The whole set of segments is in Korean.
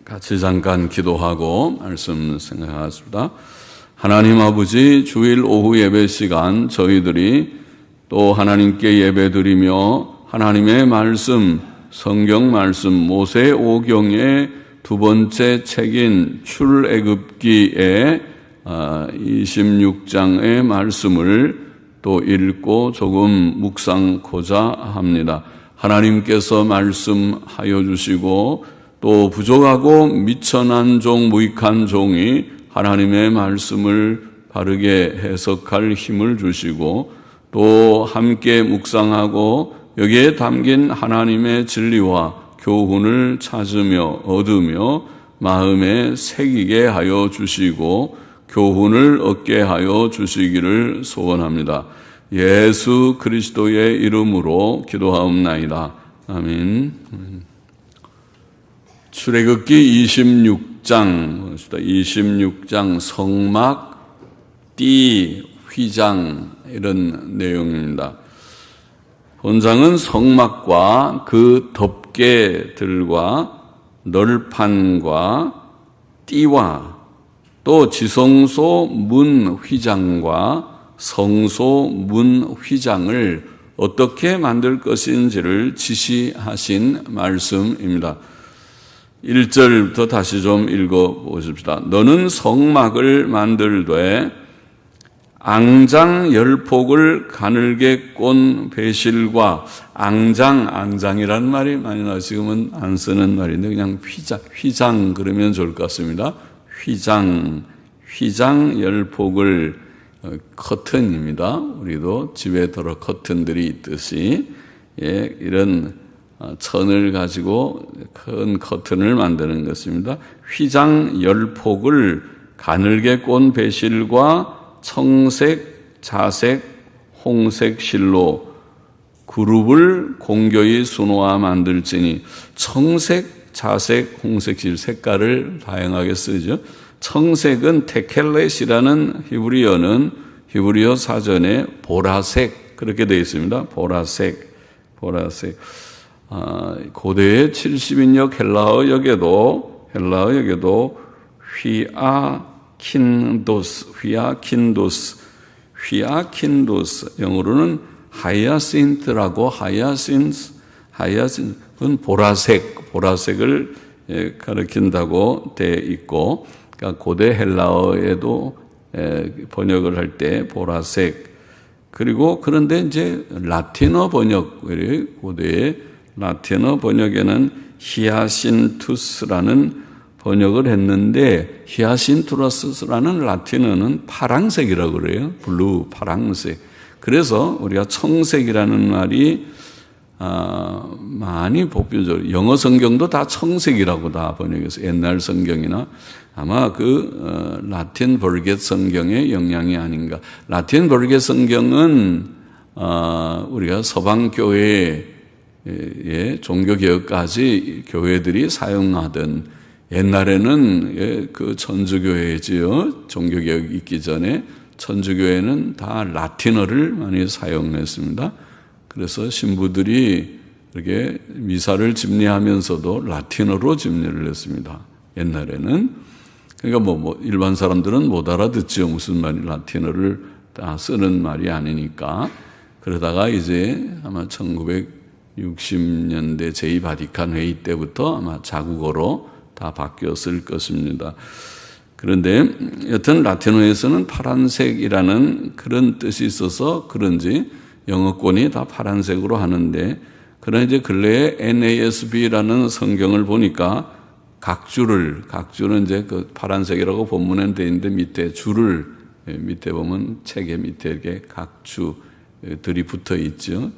같이 잠깐 기도하고 말씀 생각하겠습니다. 하나님 아버지, 주일 오후 예배 시간 저희들이 또 하나님께 예배드리며 하나님의 말씀, 성경 말씀, 모세 오경의 두 번째 책인 출애굽기의 26장의 말씀을 또 읽고 조금 묵상코자 합니다. 하나님께서 말씀하여 주시고 또 부족하고 미천한 종, 무익한 종이 하나님의 말씀을 바르게 해석할 힘을 주시고 또 함께 묵상하고 여기에 담긴 하나님의 진리와 교훈을 찾으며 얻으며 마음에 새기게 하여 주시고 교훈을 얻게 하여 주시기를 소원합니다. 예수 그리스도의 이름으로 기도하옵나이다. 아멘. 출애굽기 26장 성막, 띠, 휘장 이런 내용입니다. 본장은 성막과 그 덮개들과 널판과 띠와 또 지성소 문 휘장과 성소 문 휘장을 어떻게 만들 것인지를 지시하신 말씀입니다. 1절부터 다시 좀 읽어보십시다. 너는 성막을 만들되 앙장 10폭을 가늘게 꼰 배실과 앙장이라는 말이 많이 나와요. 지금은 안 쓰는 말인데 그냥 휘장 그러면 좋을 것 같습니다. 휘장 10폭을 커튼입니다. 우리도 집에 더러 커튼들이 있듯이 이런 천을 가지고 큰 커튼을 만드는 것입니다. 휘장 10폭을 가늘게 꼰 배실과 청색, 자색, 홍색 실로 그룹을 공교히 수놓아 만들지니 청색, 자색, 홍색 실 색깔을 다양하게 쓰죠. 청색은 테켈렛이라는 히브리어 사전에 보라색 그렇게 되어 있습니다. 보라색. 고대의 70인역 헬라어 역에도 휘아킨도스 영어로는 하야신트라고 하야신트는 보라색을 가리킨다고 되어 있고 그러니까 고대 헬라어에도 번역을 할 때 보라색 그리고 그런데 이제 라틴어 번역 고대의 라틴어 번역에는 히아신투스라는 번역을 했는데 히아신투스라는 라틴어는 파랑색이라고 그래요. 블루, 파랑색. 그래서 우리가 청색이라는 말이 많이 보편적으로 영어 성경도 다 청색이라고 다 번역해서 옛날 성경이나 아마 라틴 벌겟 성경의 영향이 아닌가. 라틴 벌겟 성경은 우리가 서방 교회 종교개혁까지 교회들이 사용하던 옛날에는 그 천주교회지요. 종교개혁이 있기 전에 천주교회는 다 라틴어를 많이 사용했습니다. 그래서 신부들이 이렇게 미사를 집례하면서도 라틴어로 집례를 했습니다. 옛날에는. 그러니까 일반 사람들은 못 알아듣죠. 무슨 말이 라틴어를 다 쓰는 말이 아니니까. 그러다가 이제 아마 1960년대 제2바티칸 회의 때부터 아마 자국어로 다 바뀌었을 것입니다. 그런데 여튼 라틴어에서는 파란색이라는 그런 뜻이 있어서 그런지 영어권이 다 파란색으로 하는데 그러나 이제 근래에 NASB라는 성경을 보니까 각주는 이제 그 파란색이라고 본문에 되어 있는데 밑에 밑에 보면 책의 밑에 이렇게 각주들이 붙어 있죠.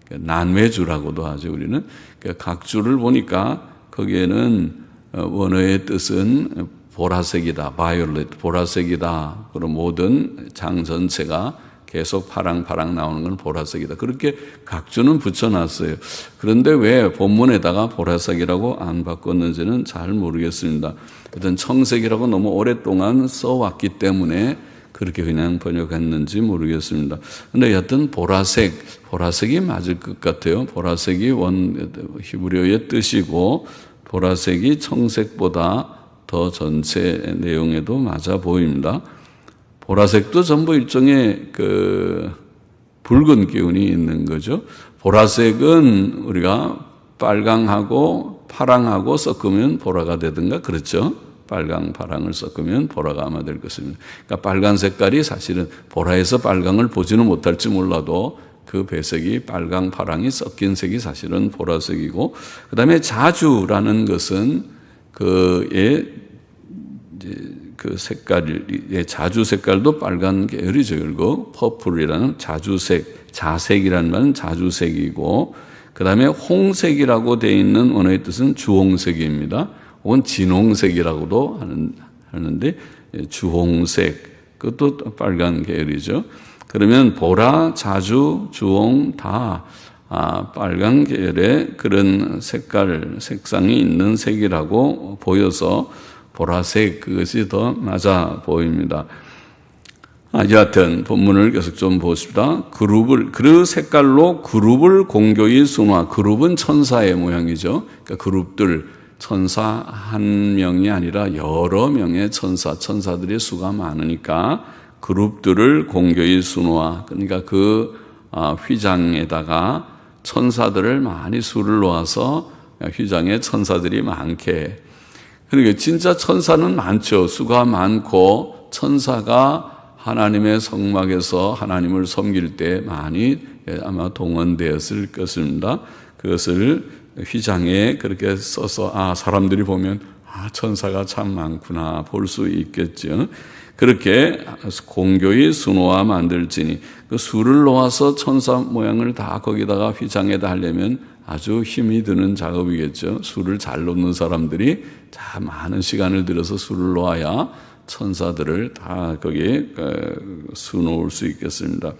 난외주라고도 하죠, 우리는. 각주를 보니까 거기에는 원어의 뜻은 보라색이다, 바이올렛, 보라색이다. 그럼 모든 장 전체가 계속 파랑 나오는 건 보라색이다. 그렇게 각주는 붙여놨어요. 그런데 왜 본문에다가 보라색이라고 안 바꿨는지는 잘 모르겠습니다. 하여튼 청색이라고 너무 오랫동안 써왔기 때문에 그렇게 그냥 번역했는지 모르겠습니다. 근데 여튼 보라색이 맞을 것 같아요. 보라색이 히브리어의 뜻이고 보라색이 청색보다 더 전체 내용에도 맞아 보입니다. 보라색도 전부 일종의 붉은 기운이 있는 거죠. 보라색은 우리가 빨강하고 파랑하고 섞으면 보라가 되든가 그렇죠. 빨강, 파랑을 섞으면 보라가 아마 될 것입니다. 그러니까 빨간 색깔이 사실은 보라에서 빨강을 보지는 못할지 몰라도 그 배색이 빨강, 파랑이 섞인 색이 사실은 보라색이고, 그 다음에 자주라는 것은 그 색깔의 자주 색깔도 빨간 계열이죠. 그리고 퍼플이라는 자주색, 자색이라는 말은 자주색이고, 그 다음에 홍색이라고 되어 있는 원어의 뜻은 주홍색입니다. 혹은 진홍색이라고도 하는데 주홍색, 그것도 빨간 계열이죠. 그러면 보라, 자주, 주홍 다 빨간 계열의 그런 색상이 있는 색이라고 보여서 보라색, 그것이 더 맞아 보입니다. 여하튼 본문을 계속 좀 보십시다. 그 색깔로 그룹을 공교히 순화. 그룹은 천사의 모양이죠. 그러니까 그룹들, 천사 한 명이 아니라 여러 명의 천사들의 수가 많으니까 그룹들을 공교히 순화. 그러니까 그 휘장에다가 천사들을 많이 수를 놓아서 휘장에 천사들이 많게. 그러니까 진짜 천사는 많죠. 수가 많고 천사가 하나님의 성막에서 하나님을 섬길 때 많이 아마 동원되었을 것입니다. 그것을 휘장에 그렇게 써서 사람들이 보면 천사가 참 많구나 볼 수 있겠죠. 그렇게 공교히 수놓아 만들지니 그 수를 놓아서 천사 모양을 다 거기다가 휘장에다 하려면 아주 힘이 드는 작업이겠죠. 수를 잘 놓는 사람들이 참 많은 시간을 들여서 수를 놓아야 천사들을 다 거기에 수놓을 수 있겠습니다.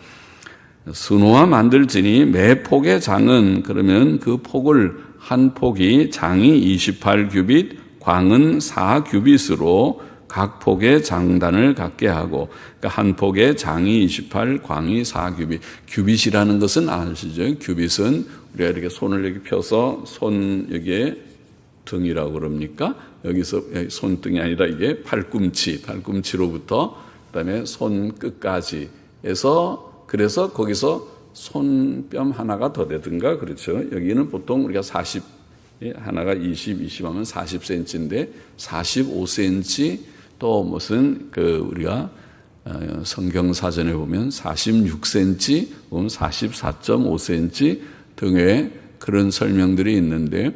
수놓아 만들지니 매 폭의 장은, 그러면 그 폭을, 한 폭이 장이 28규빗, 광은 4규빗으로 각 폭의 장단을 갖게 하고, 그러니까 한 폭의 장이 28, 광이 4규빗. 규빗이라는 것은 아시죠? 규빗은 우리가 이렇게 손을 이렇게 펴서 손 여기에 등이라고 그럽니까? 여기서 손등이 아니라 이게 팔꿈치로부터 그다음에 손 끝까지 해서, 그래서 거기서 손뼉 하나가 더 되든가 그렇죠. 여기는 보통 우리가 40, 하나가 20 하면 40cm인데 45cm, 또 무슨 우리가 성경 사전에 보면 46cm, 보면 44.5cm 등의 그런 설명들이 있는데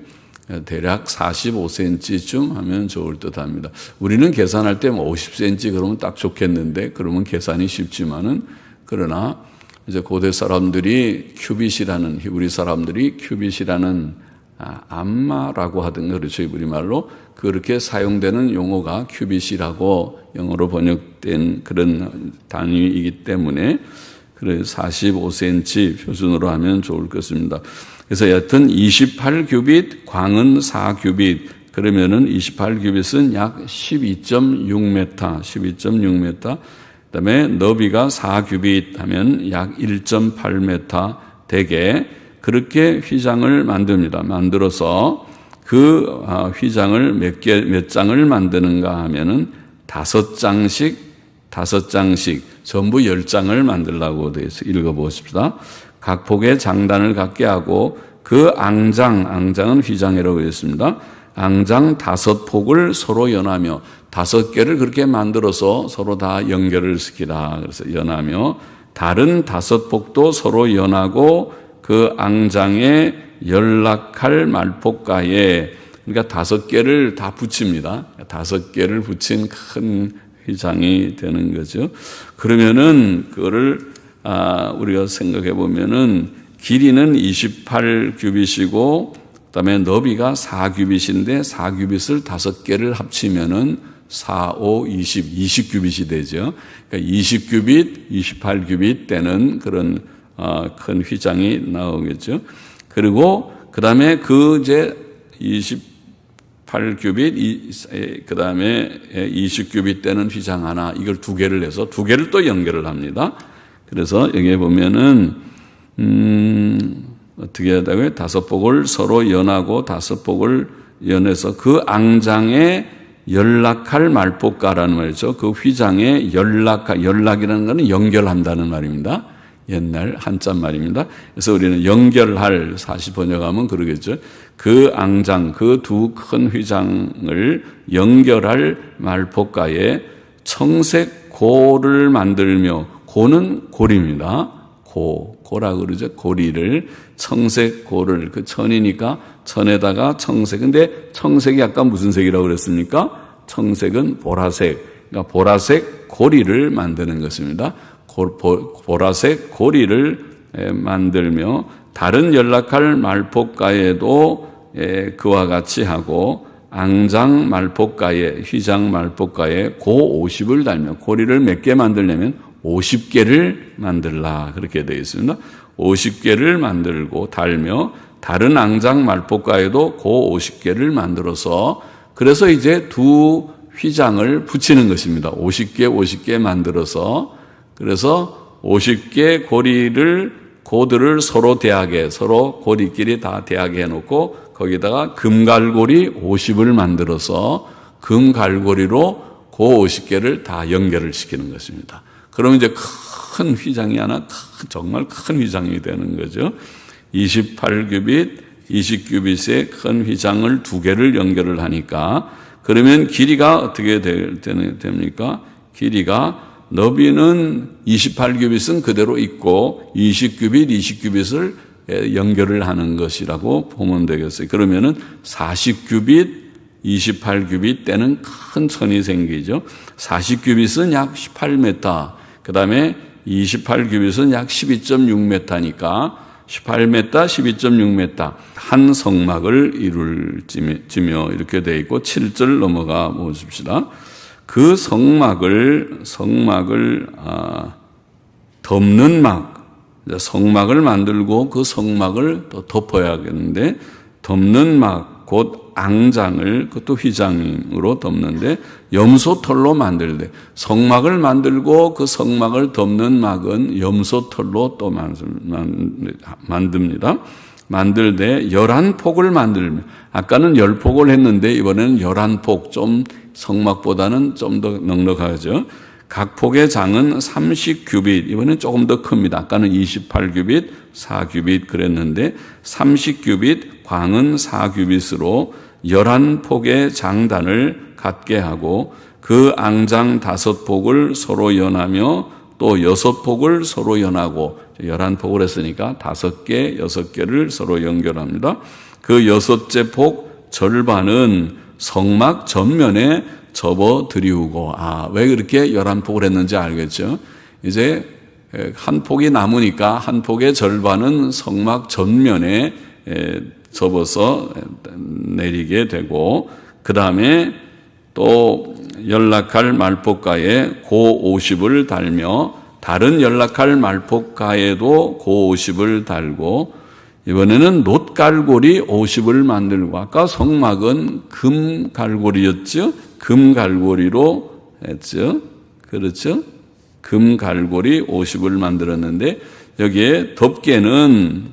대략 45cm쯤 하면 좋을 듯 합니다. 우리는 계산할 때 50cm 그러면 딱 좋겠는데, 그러면 계산이 쉽지만은, 그러나 이제 고대 사람들이 큐빗이라는, 히브리 사람들이 큐빗이라는 암마라고 하던, 그렇죠, 히브리 말로 그렇게 사용되는 용어가 큐빗이라고 영어로 번역된 그런 단위이기 때문에 그래 45cm 표준으로 하면 좋을 것입니다. 그래서 여튼 28규빗, 광은 4규빗, 그러면은 28규빗은 약 12.6m, 그다음에 너비가 4규빗 하면 약 1.8m 되게 그렇게 휘장을 만듭니다. 만들어서 그 휘장을 몇 장을 만드는가 하면은 5장씩 전부 10장을 만들라고 되어 있어요. 읽어보십시다. 각 폭의 장단을 갖게 하고 그 앙장은 휘장이라고 했습니다. 앙장 5폭을 서로 연하며, 5개를 그렇게 만들어서 서로 다 연결을 시키라. 그래서 연하며 다른 5폭도 서로 연하고 그 앙장에 연락할 말폭가에, 그러니까 5개를 다 붙입니다. 5개를 붙인 큰 휘장이 되는 거죠. 그러면은 그거를 우리가 생각해 보면은 길이는 28규빗이고 그다음에 너비가 4규빗인데 4규빗을 5개를 합치면은 4, 5, 20규빗이 되죠. 그러니까 20규빗, 28규빗 되는 그런 큰 휘장이 나오겠죠. 그리고 그다음에 이제 28규빗, 그다음에 20규빗 되는 휘장 하나, 이걸 2개를 해서 2개를 또 연결을 합니다. 그래서 여기에 보면은 어떻게 하다고요? 5폭을 서로 연하고 5폭을 연해서 그 앙장에 연락할 말복가라는 말이죠. 그 휘장에 연락이라는 것은 연결한다는 말입니다. 옛날 한자 말입니다. 그래서 우리는 연결할, 사시 번역하면 그러겠죠. 그 앙장, 그 두 큰 휘장을 연결할 말복가에 청색 고를 만들며, 고는 고리입니다. 고라 그러죠. 고리를, 청색 고를, 그 천이니까 천에다가 청색. 근데 청색이 아까 무슨 색이라고 그랬습니까? 청색은 보라색. 그러니까 보라색 고리를 만드는 것입니다. 보라색 고리를 만들며 다른 연락할 말복가에도 그와 같이 하고 앙장 말복가에, 휘장 말복가에 고 50을 달며, 고리를 몇 개 만들려면 50개를 만들라 그렇게 되어 있습니다. 50개를 만들고 달며 다른 앙장 말복가에도 고 50개를 만들어서, 그래서 이제 두 휘장을 붙이는 것입니다. 50개 만들어서, 그래서 50개 고들을 서로 대하게, 서로 고리끼리 다 대하게 해놓고 거기다가 금갈고리 50을 만들어서 금갈고리로 고 50개를 다 연결을 시키는 것입니다. 그러면 이제 큰 휘장이 하나, 정말 큰 휘장이 되는 거죠. 28규빗, 20규빗의 큰 휘장을 두 개를 연결을 하니까, 그러면 길이가 어떻게 됩니까? 길이가, 너비는 28규빗은 그대로 있고 20규빗을 연결을 하는 것이라고 보면 되겠어요. 그러면은 40규빗, 28규빗 때는 큰 천이 생기죠. 40규빗은 약 18m, 그 다음에 28규빗은 약 12.6m니까 18m, 12.6m 한 성막을 이룰지며 이렇게 되어 있고, 7절 넘어가 보십시다. 그 성막을 덮는 막, 성막을 만들고 그 성막을 또 덮어야겠는데, 덮는 막, 곧 앙장을, 그것도 휘장으로 덮는데 염소털로 만들되, 성막을 만들고 그 성막을 덮는 막은 염소털로 또 만듭니다. 만들되 11폭을 만들며, 아까는 10폭을 했는데 이번에는 11폭, 좀 성막보다는 좀 더 넉넉하죠. 각 폭의 장은 30규빗, 이번엔 조금 더 큽니다. 아까는 28규빗, 4규빗 그랬는데 30규빗, 광은 4규빗으로 11폭의 장단을 갖게 하고, 그 앙장 5폭을 서로 연하며 또 6폭을 서로 연하고, 11폭을 했으니까 5개, 6개를 서로 연결합니다. 그 6째 폭 절반은 성막 전면에 접어 드리우고, 왜 그렇게 11폭을 했는지 알겠죠? 이제 한 폭이 남으니까 한 폭의 절반은 성막 전면에 접어서 내리게 되고, 그 다음에 또 연락할 말복가에 고 50을 달며 다른 연락할 말복가에도 고 50을 달고, 이번에는 놋갈고리 50을 만들고, 아까 성막은 금갈고리였죠? 금갈고리로 했죠? 그렇죠? 금갈고리 50을 만들었는데, 여기에 덮개는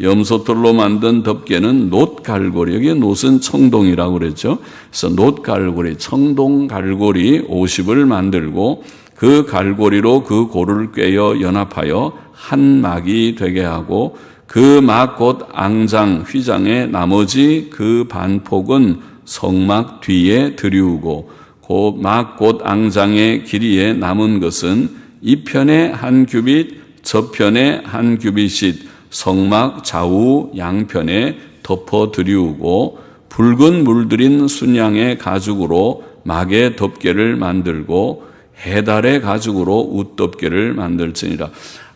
염소털로 만든 덮개는 놋갈고리, 여기 놋은 청동이라고 그랬죠. 그래서 놋갈고리, 청동갈고리 50을 만들고, 그 갈고리로 그 고를 꿰어 연합하여 한 막이 되게 하고, 그 막 곧 앙장, 휘장의 나머지 그 반폭은 성막 뒤에 들이우고, 그 막 곧 앙장의 길이에 남은 것은 이편에 한 규빗, 저편에 한 규빗씩 성막 좌우 양편에 덮어 들이우고, 붉은 물들인 순양의 가죽으로 막의 덮개를 만들고 해달의 가죽으로 웃덮개를 만들지니라.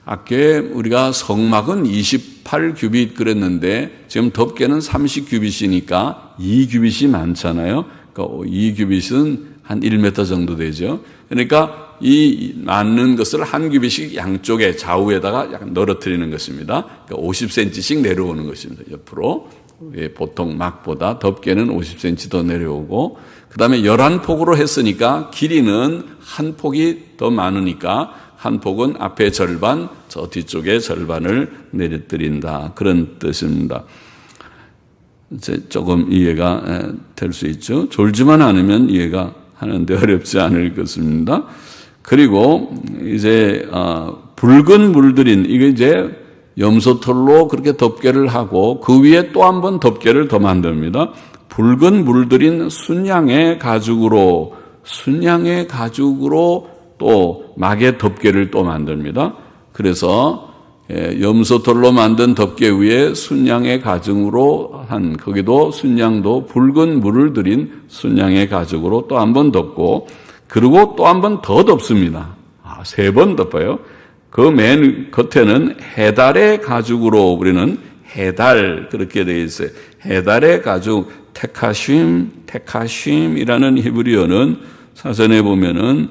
아까 우리가 성막은 28규빗 그랬는데 지금 덮개는 30규빗이니까 2규빗이 많잖아요. 그러니까 2규빗은 한 1m 정도 되죠. 그러니까 이 맞는 것을 한 규빗씩 양쪽에 좌우에다가 약간 늘어뜨리는 것입니다. 그러니까 50cm씩 내려오는 것입니다. 옆으로. 보통 막보다 덮개는 50cm 더 내려오고, 그 다음에 11폭으로 했으니까 길이는 한 폭이 더 많으니까 한 폭은 앞에 절반, 저 뒤쪽에 절반을 내려뜨린다. 그런 뜻입니다. 조금 이해가 될 수 있죠. 졸지만 않으면 이해가 하는데 어렵지 않을 것입니다. 그리고 이제 붉은 물들인 이게 이제 염소털로 그렇게 덮개를 하고 그 위에 또 한 번 덮개를 더 만듭니다. 붉은 물들인 순양의 가죽으로 또 막의 덮개를 또 만듭니다. 그래서 염소털로 만든 덮개 위에 순양의 가죽으로 한 거기도 순양도 붉은 물을 들인 순양의 가죽으로 또 한 번 덮고 그리고 또 한 번 더 덮습니다. 3번 덮어요. 그 맨 겉에는 해달의 가죽으로 우리는 해달 그렇게 되어 있어요. 해달의 가죽 테카쉼이라는 히브리어는 사전에 보면은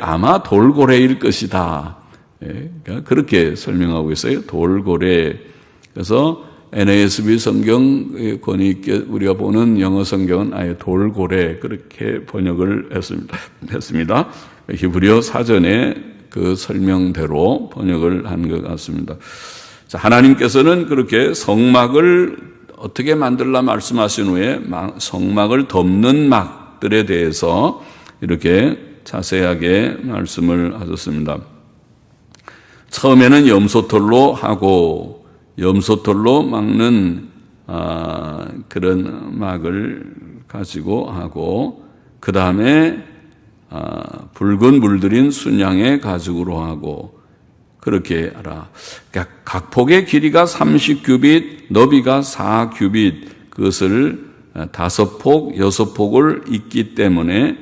아마 돌고래일 것이다. 그러니까 그렇게 설명하고 있어요. 돌고래. 그래서 NASB 성경 권위 있게 우리가 보는 영어 성경은 아예 돌고래 그렇게 번역을 했습니다. 히브리어 사전에 그 설명대로 번역을 한 것 같습니다. 자, 하나님께서는 그렇게 성막을 어떻게 만들라 말씀하신 후에 성막을 덮는 막들에 대해서 이렇게 자세하게 말씀을 하셨습니다. 처음에는 염소털로 하고 염소털로 막는 그런 막을 가지고 하고 그 다음에 붉은 물들인 순양의 가죽으로 하고 그렇게 하라. 그러니까 각 폭의 길이가 30규빗, 너비가 4규빗, 그것을 5폭, 6폭을 잇기 때문에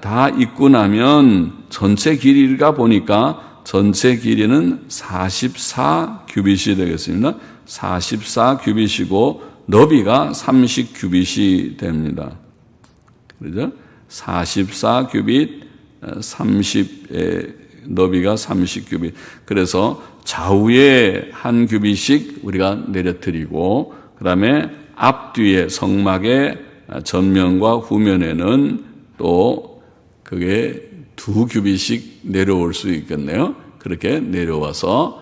다 잇고 나면 전체 길이가 보니까 전체 길이는 44규빗이 되겠습니다. 44규빗이고 너비가 30규빗이 됩니다. 그렇죠? 44규빗, 30의 너비가 30규빗. 그래서 좌우에 한 규빗씩 우리가 내려뜨리고 그다음에 앞뒤에 성막의 전면과 후면에는 또 그게 2규빗씩 내려올 수 있겠네요. 그렇게 내려와서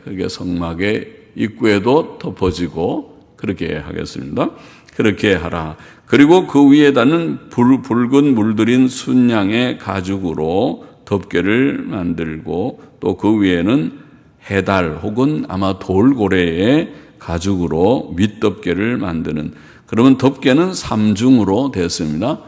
그게 성막의 입구에도 덮어지고 그렇게 하겠습니다. 그렇게 하라. 그리고 그 위에다는 붉은 물들인 순양의 가죽으로 덮개를 만들고 또 그 위에는 해달 혹은 아마 돌고래의 가죽으로 밑덮개를 만드는 그러면 덮개는 3중으로 됐습니다.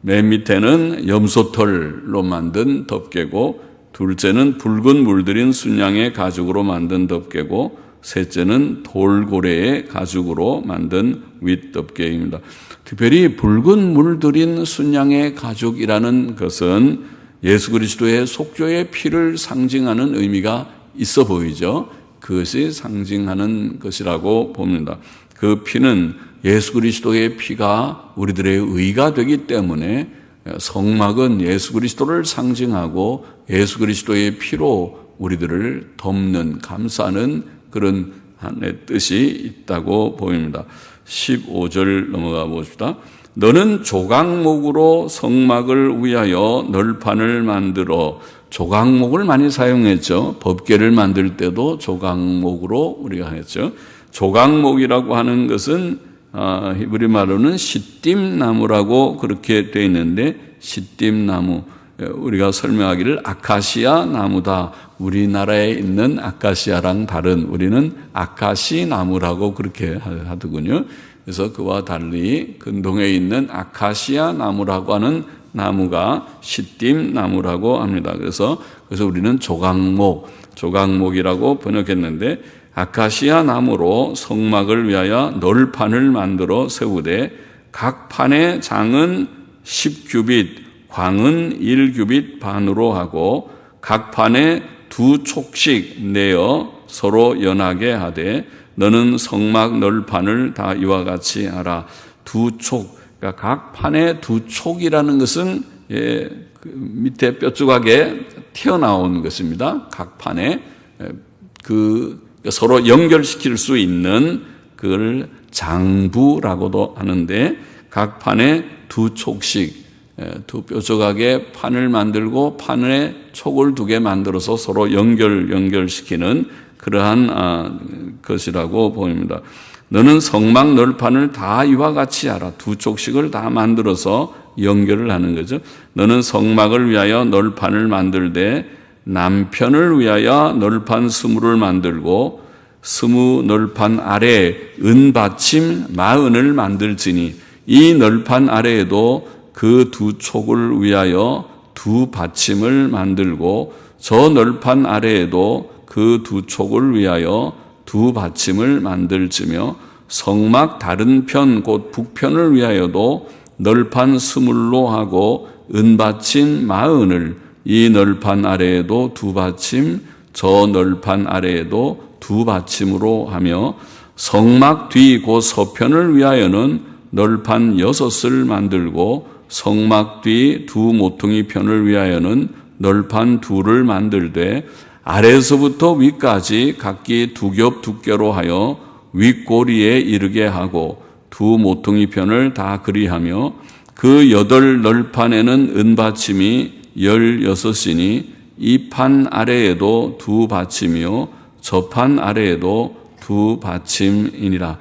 맨 밑에는 염소털로 만든 덮개고 둘째는 붉은 물들인 순양의 가죽으로 만든 덮개고 셋째는 돌고래의 가죽으로 만든 윗덮개입니다. 특별히 붉은 물들인 순양의 가죽이라는 것은 예수 그리스도의 속죄의 피를 상징하는 의미가 있어 보이죠. 그것이 상징하는 것이라고 봅니다. 그 피는 예수 그리스도의 피가 우리들의 의가 되기 때문에 성막은 예수 그리스도를 상징하고 예수 그리스도의 피로 우리들을 덮는 감싸는 그런 하나의 뜻이 있다고 보입니다. 15절 넘어가 봅시다. 너는 조각목으로 성막을 위하여 널판을 만들어 조각목을 많이 사용했죠. 법궤를 만들 때도 조각목으로 우리가 했죠. 조각목이라고 하는 것은 히브리 말로는 시딤나무라고 그렇게 되어 있는데 시딤나무 우리가 설명하기를 아카시아 나무다. 우리나라에 있는 아카시아랑 다른 우리는 아카시 나무라고 그렇게 하더군요. 그래서 그와 달리 근동에 있는 아카시아 나무라고 하는 나무가 시딤나무라고 합니다. 그래서 우리는 조각목이라고 번역했는데 아카시아 나무로 성막을 위하여 널판을 만들어 세우되 각 판의 장은 10규빗, 광은 1규빗 반으로 하고 각 판에 2촉씩 내어 서로 연하게 하되 너는 성막 널판을 다 이와 같이 하라. 2촉, 그러니까 각 판에 2촉이라는 것은 그 밑에 뼈조각에 튀어나온 것입니다. 각 판에 서로 연결시킬 수 있는 그걸 장부라고도 하는데 각 판에 2촉씩 2뼈조각의 판을 만들고 판에 촉을 2개 만들어서 서로 연결시키는 그러한 것이라고 보입니다. 너는 성막 널판을 다 이와 같이 하라. 두 촉씩을 다 만들어서 연결을 하는 거죠. 너는 성막을 위하여 널판을 만들되 남편을 위하여 널판 20를 만들고 20 널판 아래에 은받침 40을 만들지니 이 널판 아래에도 그 두 촉을 위하여 두 받침을 만들고 저 널판 아래에도 그 두 촉을 위하여 두 받침을 만들지며 성막 다른 편 곧 북편을 위하여도 널판 20로 하고 은받침 40을 이 널판 아래에도 두 받침 저 널판 아래에도 두 받침으로 하며 성막 뒤 곧 서편을 위하여는 널판 6을 만들고 성막 뒤 두 모퉁이 편을 위하여는 널판 2를 만들되 아래에서부터 위까지 각기 2겹 두께로 하여 윗꼬리에 이르게 하고 두 모퉁이 편을 다 그리하며 그 8 널판에는 은받침이 16이니 이 판 아래에도 두 받침이요 저 판 아래에도 두 받침이니라.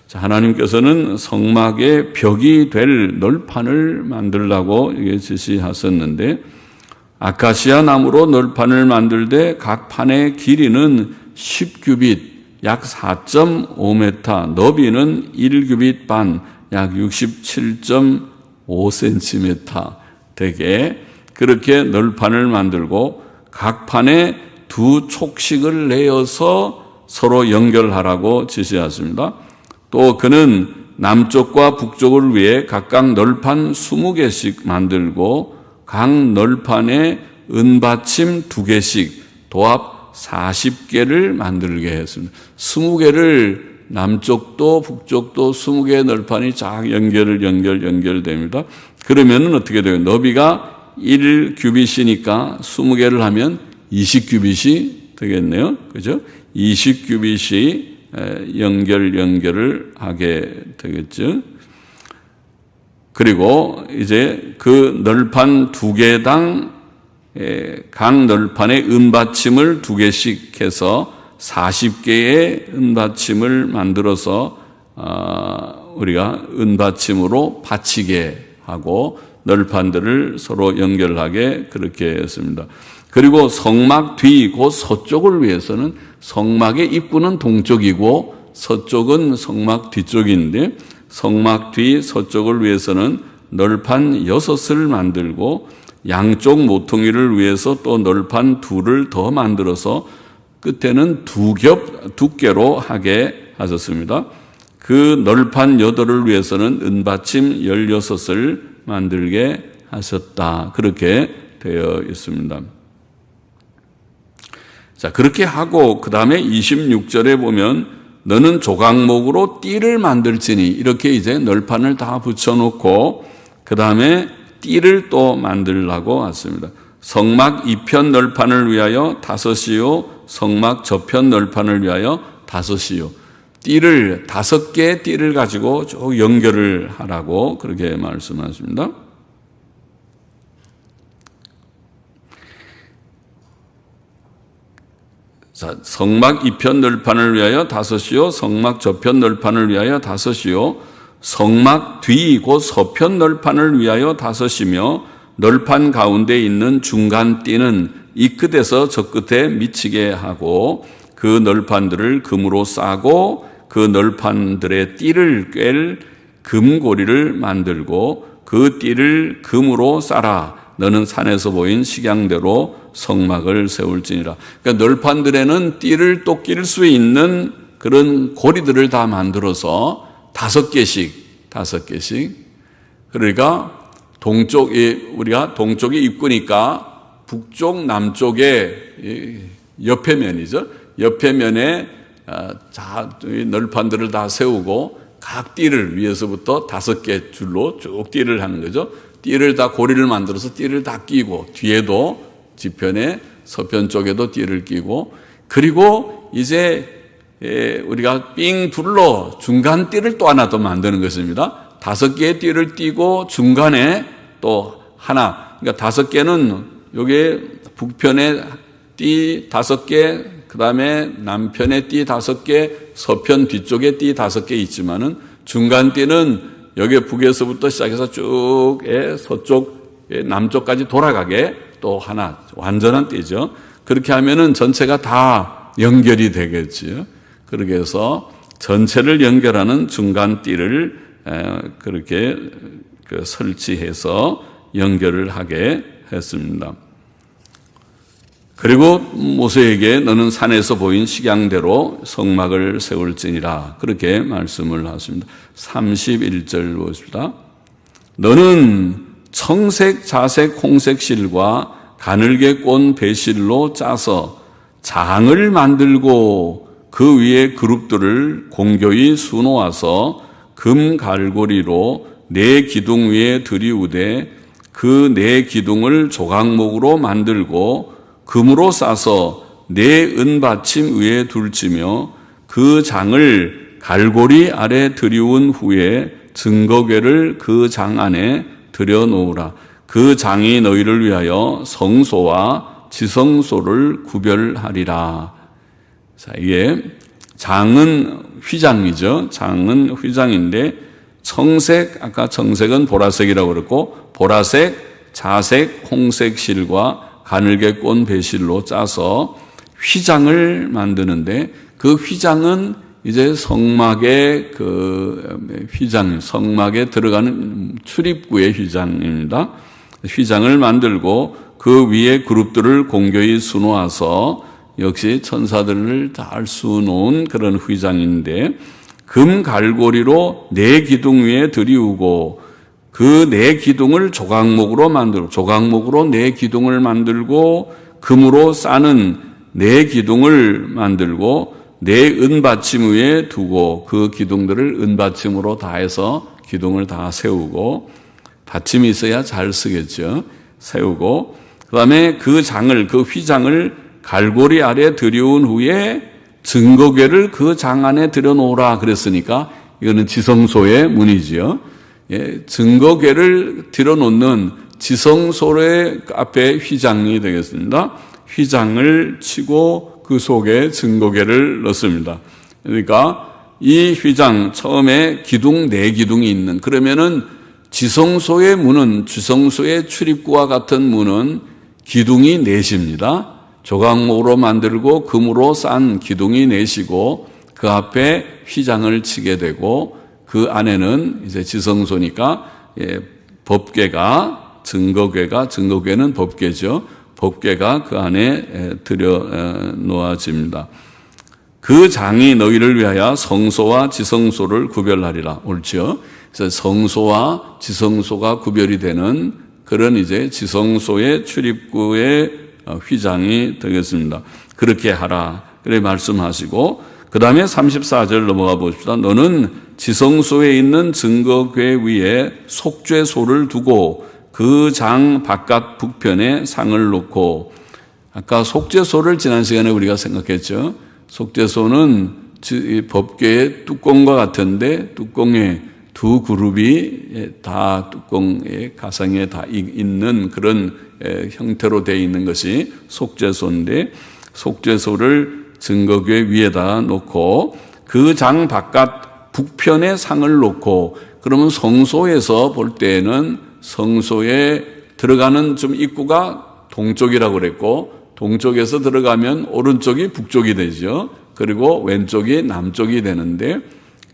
자, 하나님께서는 성막의 벽이 될 널판을 만들라고 이게 지시하셨는데 아카시아 나무로 널판을 만들되 각 판의 길이는 10규빗 약 4.5m, 너비는 1규빗 반, 약 67.5cm 되게 그렇게 널판을 만들고 각 판에 두 촉씩을 내어서 서로 연결하라고 지시하십니다. 또 그는 남쪽과 북쪽을 위해 각각 널판 20개씩 만들고 각 널판에 은받침 2개씩 도합 40개를 만들게 했습니다. 20개를 남쪽도 북쪽도 20개의 널판이 쫙 연결됩니다. 그러면은 어떻게 돼요? 너비가 1규빗이니까 20개를 하면 20규빗이 되겠네요. 그죠? 20규빗이 연결을 하게 되겠죠. 그리고 이제 그 널판 2개당 각 널판에 은받침을 2개씩 해서 40개의 은받침을 만들어서 우리가 은받침으로 받치게 하고 널판들을 서로 연결하게 그렇게 했습니다. 그리고 성막 뒤 곧 서쪽을 위해서는 성막의 입구는 동쪽이고 서쪽은 성막 뒤쪽인데 성막 뒤 서쪽을 위해서는 널판 6을 만들고 양쪽 모퉁이를 위해서 또 널판 2를 더 만들어서 끝에는 2겹 두께로 하게 하셨습니다. 그 널판 8을 위해서는 은받침 16을 만들게 하셨다. 그렇게 되어 있습니다. 자, 그렇게 하고 그 다음에 26절에 보면 너는 조각목으로 띠를 만들지니 이렇게 이제 널판을 다 붙여놓고 그 다음에 띠를 또 만들라고 했습니다. 성막 2편 널판을 위하여 5이요 성막 저편 널판을 위하여 5이요 띠를 5개의 띠를 가지고 쭉 연결을 하라고 그렇게 말씀하십니다. 자, 성막 2편 널판을 위하여 5이요 성막 저편 널판을 위하여 5이요 성막 뒤 곧 서편 널판을 위하여 5이며 널판 가운데 있는 중간 띠는 이 끝에서 저 끝에 미치게 하고 그 널판들을 금으로 싸고 그 널판들의 띠를 꿰 금고리를 만들고 그 띠를 금으로 싸라. 너는 산에서 보인 식양대로 성막을 세울지니라. 그러니까 널판들에는 띠를 또 낄 수 있는 그런 고리들을 다 만들어서 5개씩. 그러니까 우리가 동쪽이 입구니까 북쪽, 남쪽의 옆에 면이죠. 옆에 면에 널판들을 다 세우고 각 띠를 위에서부터 5개 줄로 쭉 띠를 하는 거죠. 띠를 다 고리를 만들어서 띠를 다 끼고 뒤에도 지편에 서편 쪽에도 띠를 끼고 그리고 이제 우리가 삥 둘러 중간 띠를 또 하나 더 만드는 것입니다. 5개의 띠를 띄고 중간에 또 하나, 그러니까 5개는 여기 북편에 띠 5개, 그 다음에 남편의 띠 5개, 서편 뒤쪽에 띠 5개 있지만은 중간 띠는 여기 북에서부터 시작해서 쭉 서쪽, 남쪽까지 돌아가게 또 하나 완전한 띠죠. 그렇게 하면은 전체가 다 연결이 되겠지요. 그렇게 해서 전체를 연결하는 중간 띠를 그렇게 설치해서 연결을 하게 했습니다. 그리고 모세에게 너는 산에서 보인 식양대로 성막을 세울지니라 그렇게 말씀을 하십니다. 31절 보십시다. 너는 청색, 자색, 홍색 실과 가늘게 꼰 배실로 짜서 장을 만들고 그 위에 그룹들을 공교히 수놓아서 금 갈고리로 네 기둥 위에 들이우되 그 네 기둥을 조각목으로 만들고 금으로 싸서 네 은받침 위에 둘지며 그 장을 갈고리 아래 들이운 후에 증거궤를 그 장 안에 들여놓으라. 그 장이 너희를 위하여 성소와 지성소를 구별하리라. 자, 이게 장은 휘장이죠. 장은 휘장인데 청색, 아까 청색은 보라색이라고 그랬고 보라색, 자색, 홍색 실과 가늘게 꼰 배실로 짜서 휘장을 만드는데 그 휘장은 이제 성막의 성막에 들어가는 출입구의 휘장입니다. 휘장을 만들고 그 위에 그룹들을 공교히 수놓아서 역시 천사들을 잘 수놓은 그런 휘장인데 금 갈고리로 네 기둥 위에 들이우고 그 네 기둥을 조각목으로 만들고 조각목으로 네 기둥을 만들고 금으로 싸는 네 기둥을 만들고 네 은받침 위에 두고 그 기둥들을 은받침으로 다 해서 기둥을 다 세우고 받침이 있어야 잘 쓰겠죠. 세우고 그다음에 그 휘장을 갈고리 아래 들여온 후에 증거궤를 그 장 안에 들여놓으라 그랬으니까 이거는 지성소의 문이지요. 증거궤를 들여놓는 지성소의 앞에 휘장이 되겠습니다. 휘장을 치고 그 속에 증거궤를 넣습니다. 그러니까 이 휘장 처음에 기둥 네 기둥이 있는 그러면은 지성소의 문은 지성소의 출입구와 같은 문은 기둥이 넷입니다. 조각목으로 만들고 금으로 싼 기둥이 넷이고 그 앞에 휘장을 치게 되고 그 안에는 이제 지성소니까 법궤가 증거궤는 법궤죠. 법궤가 그 안에 들여 놓아집니다. 그 장이 너희를 위하여 성소와 지성소를 구별하리라. 옳죠? 그래서 성소와 지성소가 구별이 되는 그런 이제 지성소의 출입구의 휘장이 되겠습니다. 그렇게 하라. 그래 말씀하시고 그 다음에 34절 넘어가 봅시다. 너는 지성소에 있는 증거궤 위에 속죄소를 두고 그 장 바깥 북편에 상을 놓고 아까 속죄소를 지난 시간에 우리가 생각했죠. 속죄소는 법궤의 뚜껑과 같은데 뚜껑에 두 그룹이 다 뚜껑의 가상에 다 있는 그런 형태로 되어 있는 것이 속죄소인데 속죄소를 증거궤 위에다 놓고 그 장 바깥 북편에 상을 놓고 그러면 성소에서 볼 때에는 성소에 들어가는 좀 입구가 동쪽이라고 그랬고 동쪽에서 들어가면 오른쪽이 북쪽이 되죠. 그리고 왼쪽이 남쪽이 되는데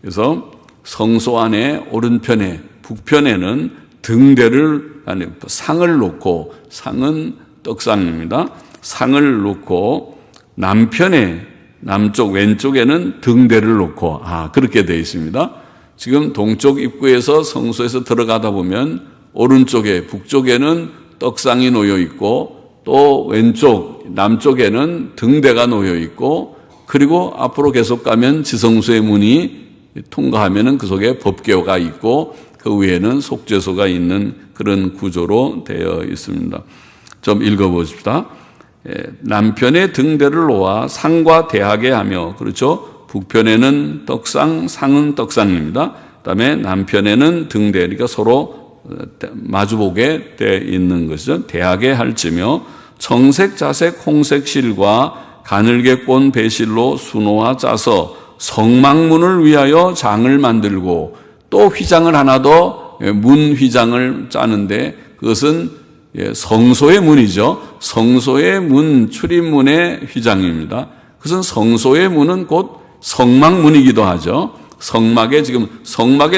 그래서 성소 안에 오른편에 북편에는 등대를 아니 상을 놓고 상은 떡상입니다. 상을 놓고 남편에 남쪽 왼쪽에는 등대를 놓고 그렇게 되어 있습니다. 지금 동쪽 입구에서 성소에서 들어가다 보면 오른쪽에 북쪽에는 떡상이 놓여 있고 또 왼쪽 남쪽에는 등대가 놓여 있고 그리고 앞으로 계속 가면 지성소의 문이 통과하면은 그 속에 법궤가 있고 그 위에는 속죄소가 있는 그런 구조로 되어 있습니다. 좀 읽어보십시다. 남편의 등대를 놓아 상과 대하게 하며 그렇죠. 북편에는 떡상, 상은 떡상입니다. 그다음에 남편에는 등대, 그러니까 서로 마주보게 돼 있는 것이죠. 대하게 할지며 청색, 자색, 홍색 실과 가늘게 꼰 배실로 수놓아 짜서 성막문을 위하여 장을 만들고, 또 휘장을 하나 더 문 휘장을 짜는데, 그것은 성소의 문이죠. 성소의 문, 출입문의 휘장입니다. 그것은 성소의 문은 곧 성막문이기도 하죠. 성막에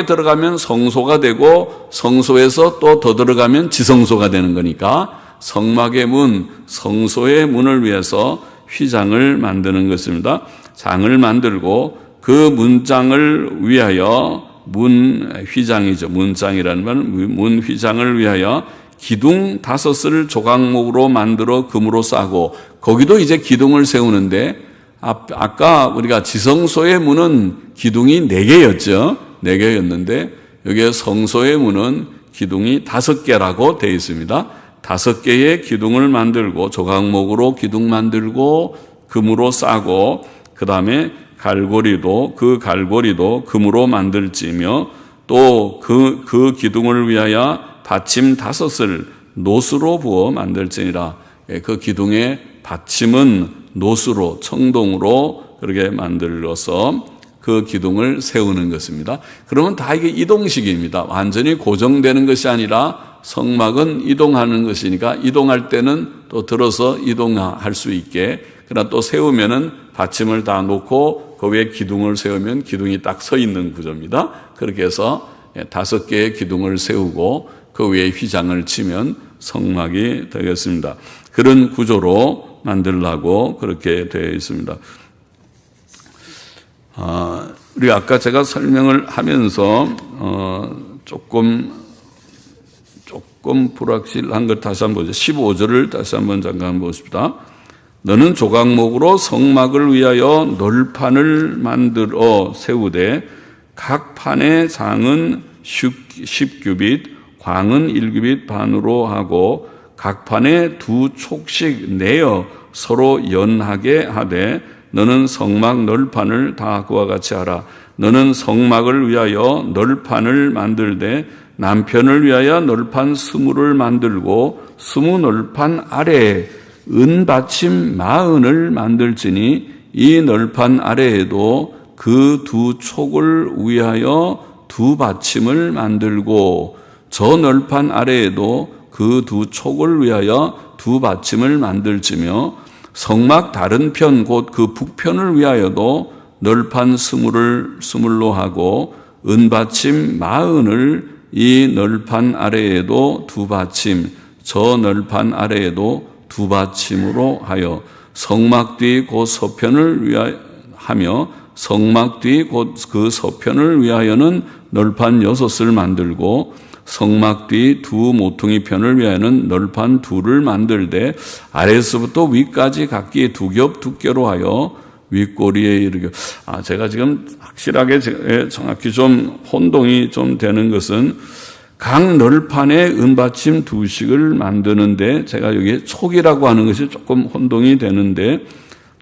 들어가면 성소가 되고, 성소에서 또 더 들어가면 지성소가 되는 거니까, 성막의 문, 성소의 문을 위해서 휘장을 만드는 것입니다. 장을 만들고, 그 문장을 위하여, 문 휘장이죠. 문장이라는 말은 문 휘장을 위하여 기둥 5을 조각목으로 만들어 금으로 싸고, 거기도 이제 기둥을 세우는데, 아까 우리가 지성소의 문은 기둥이 4개였죠. 4개였는데, 여기에 성소의 문은 기둥이 5개라고 되어 있습니다. 5개의 기둥을 만들고, 조각목으로 기둥 만들고, 금으로 싸고, 그 다음에 갈고리도 금으로 만들지며, 또 그 기둥을 위하여 받침 5을 노수로 부어 만들지니라. 그 기둥의 받침은 노수로, 청동으로 그렇게 만들어서 그 기둥을 세우는 것입니다. 그러면 다 이게 이동식입니다. 완전히 고정되는 것이 아니라, 성막은 이동하는 것이니까 이동할 때는 또 들어서 이동할 수 있게, 그러나 또 세우면은 받침을 다 놓고 그 위에 기둥을 세우면 기둥이 딱 서 있는 구조입니다. 그렇게 해서 5개의 기둥을 세우고 그 위에 휘장을 치면 성막이 되겠습니다. 그런 구조로 만들라고 그렇게 되어 있습니다. 우리 아까 제가 설명을 하면서 조금 불확실한 것 다시 한번 보죠. 15절을 다시 한번 잠깐 보십시다. 너는 조각목으로 성막을 위하여 널판을 만들어 세우되, 각 판의 장은 10규빗, 광은 1규빗 반으로 하고, 각 판에 2촉씩 내어 서로 연하게 하되, 너는 성막 널판을 다 그와 같이 하라. 너는 성막을 위하여 널판을 만들되, 남편을 위하여 널판 20을 만들고, 20 널판 아래에 은받침 40을 만들지니, 이 널판 아래에도 그 2촉을 위하여 2받침을 만들고, 저 널판 아래에도 그 2촉을 위하여 2받침을 만들지며, 성막 다른 편 곧 그 북편을 위하여도 널판 20로 하고, 은받침 40을 이 널판 아래에도 2받침, 저 널판 아래에도 2받침으로 하여, 성막 뒤 곧 서편을 위하여 성막 뒤 곧 그 서편을 위하여는 널판 6을 만들고, 성막 뒤 2 모퉁이 편을 위하여는 널판 2를 만들되, 아래에서부터 위까지 각기 2겹 두께로 하여 윗꼬리에 이르게. 제가 지금 확실하게 정확히 좀 혼동이 좀 되는 것은, 각 널판에 은받침 2씩을 만드는데, 제가 여기 촉이라고 하는 것이 조금 혼동이 되는데,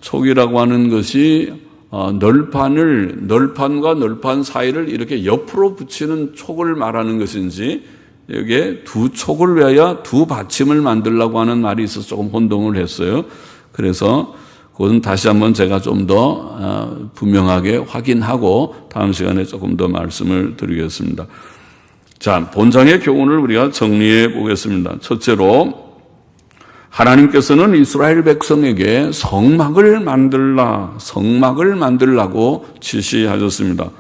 촉이라고 하는 것이 널판과 널판 사이를 이렇게 옆으로 붙이는 촉을 말하는 것인지, 여기에 2촉을 위하여 2받침을 만들라고 하는 말이 있어서 조금 혼동을 했어요. 그래서 그것은 다시 한번 제가 좀 더 분명하게 확인하고 다음 시간에 조금 더 말씀을 드리겠습니다. 자, 본장의 교훈을 우리가 정리해 보겠습니다. 첫째로, 하나님께서는 이스라엘 백성에게 성막을 만들라고 지시하셨습니다.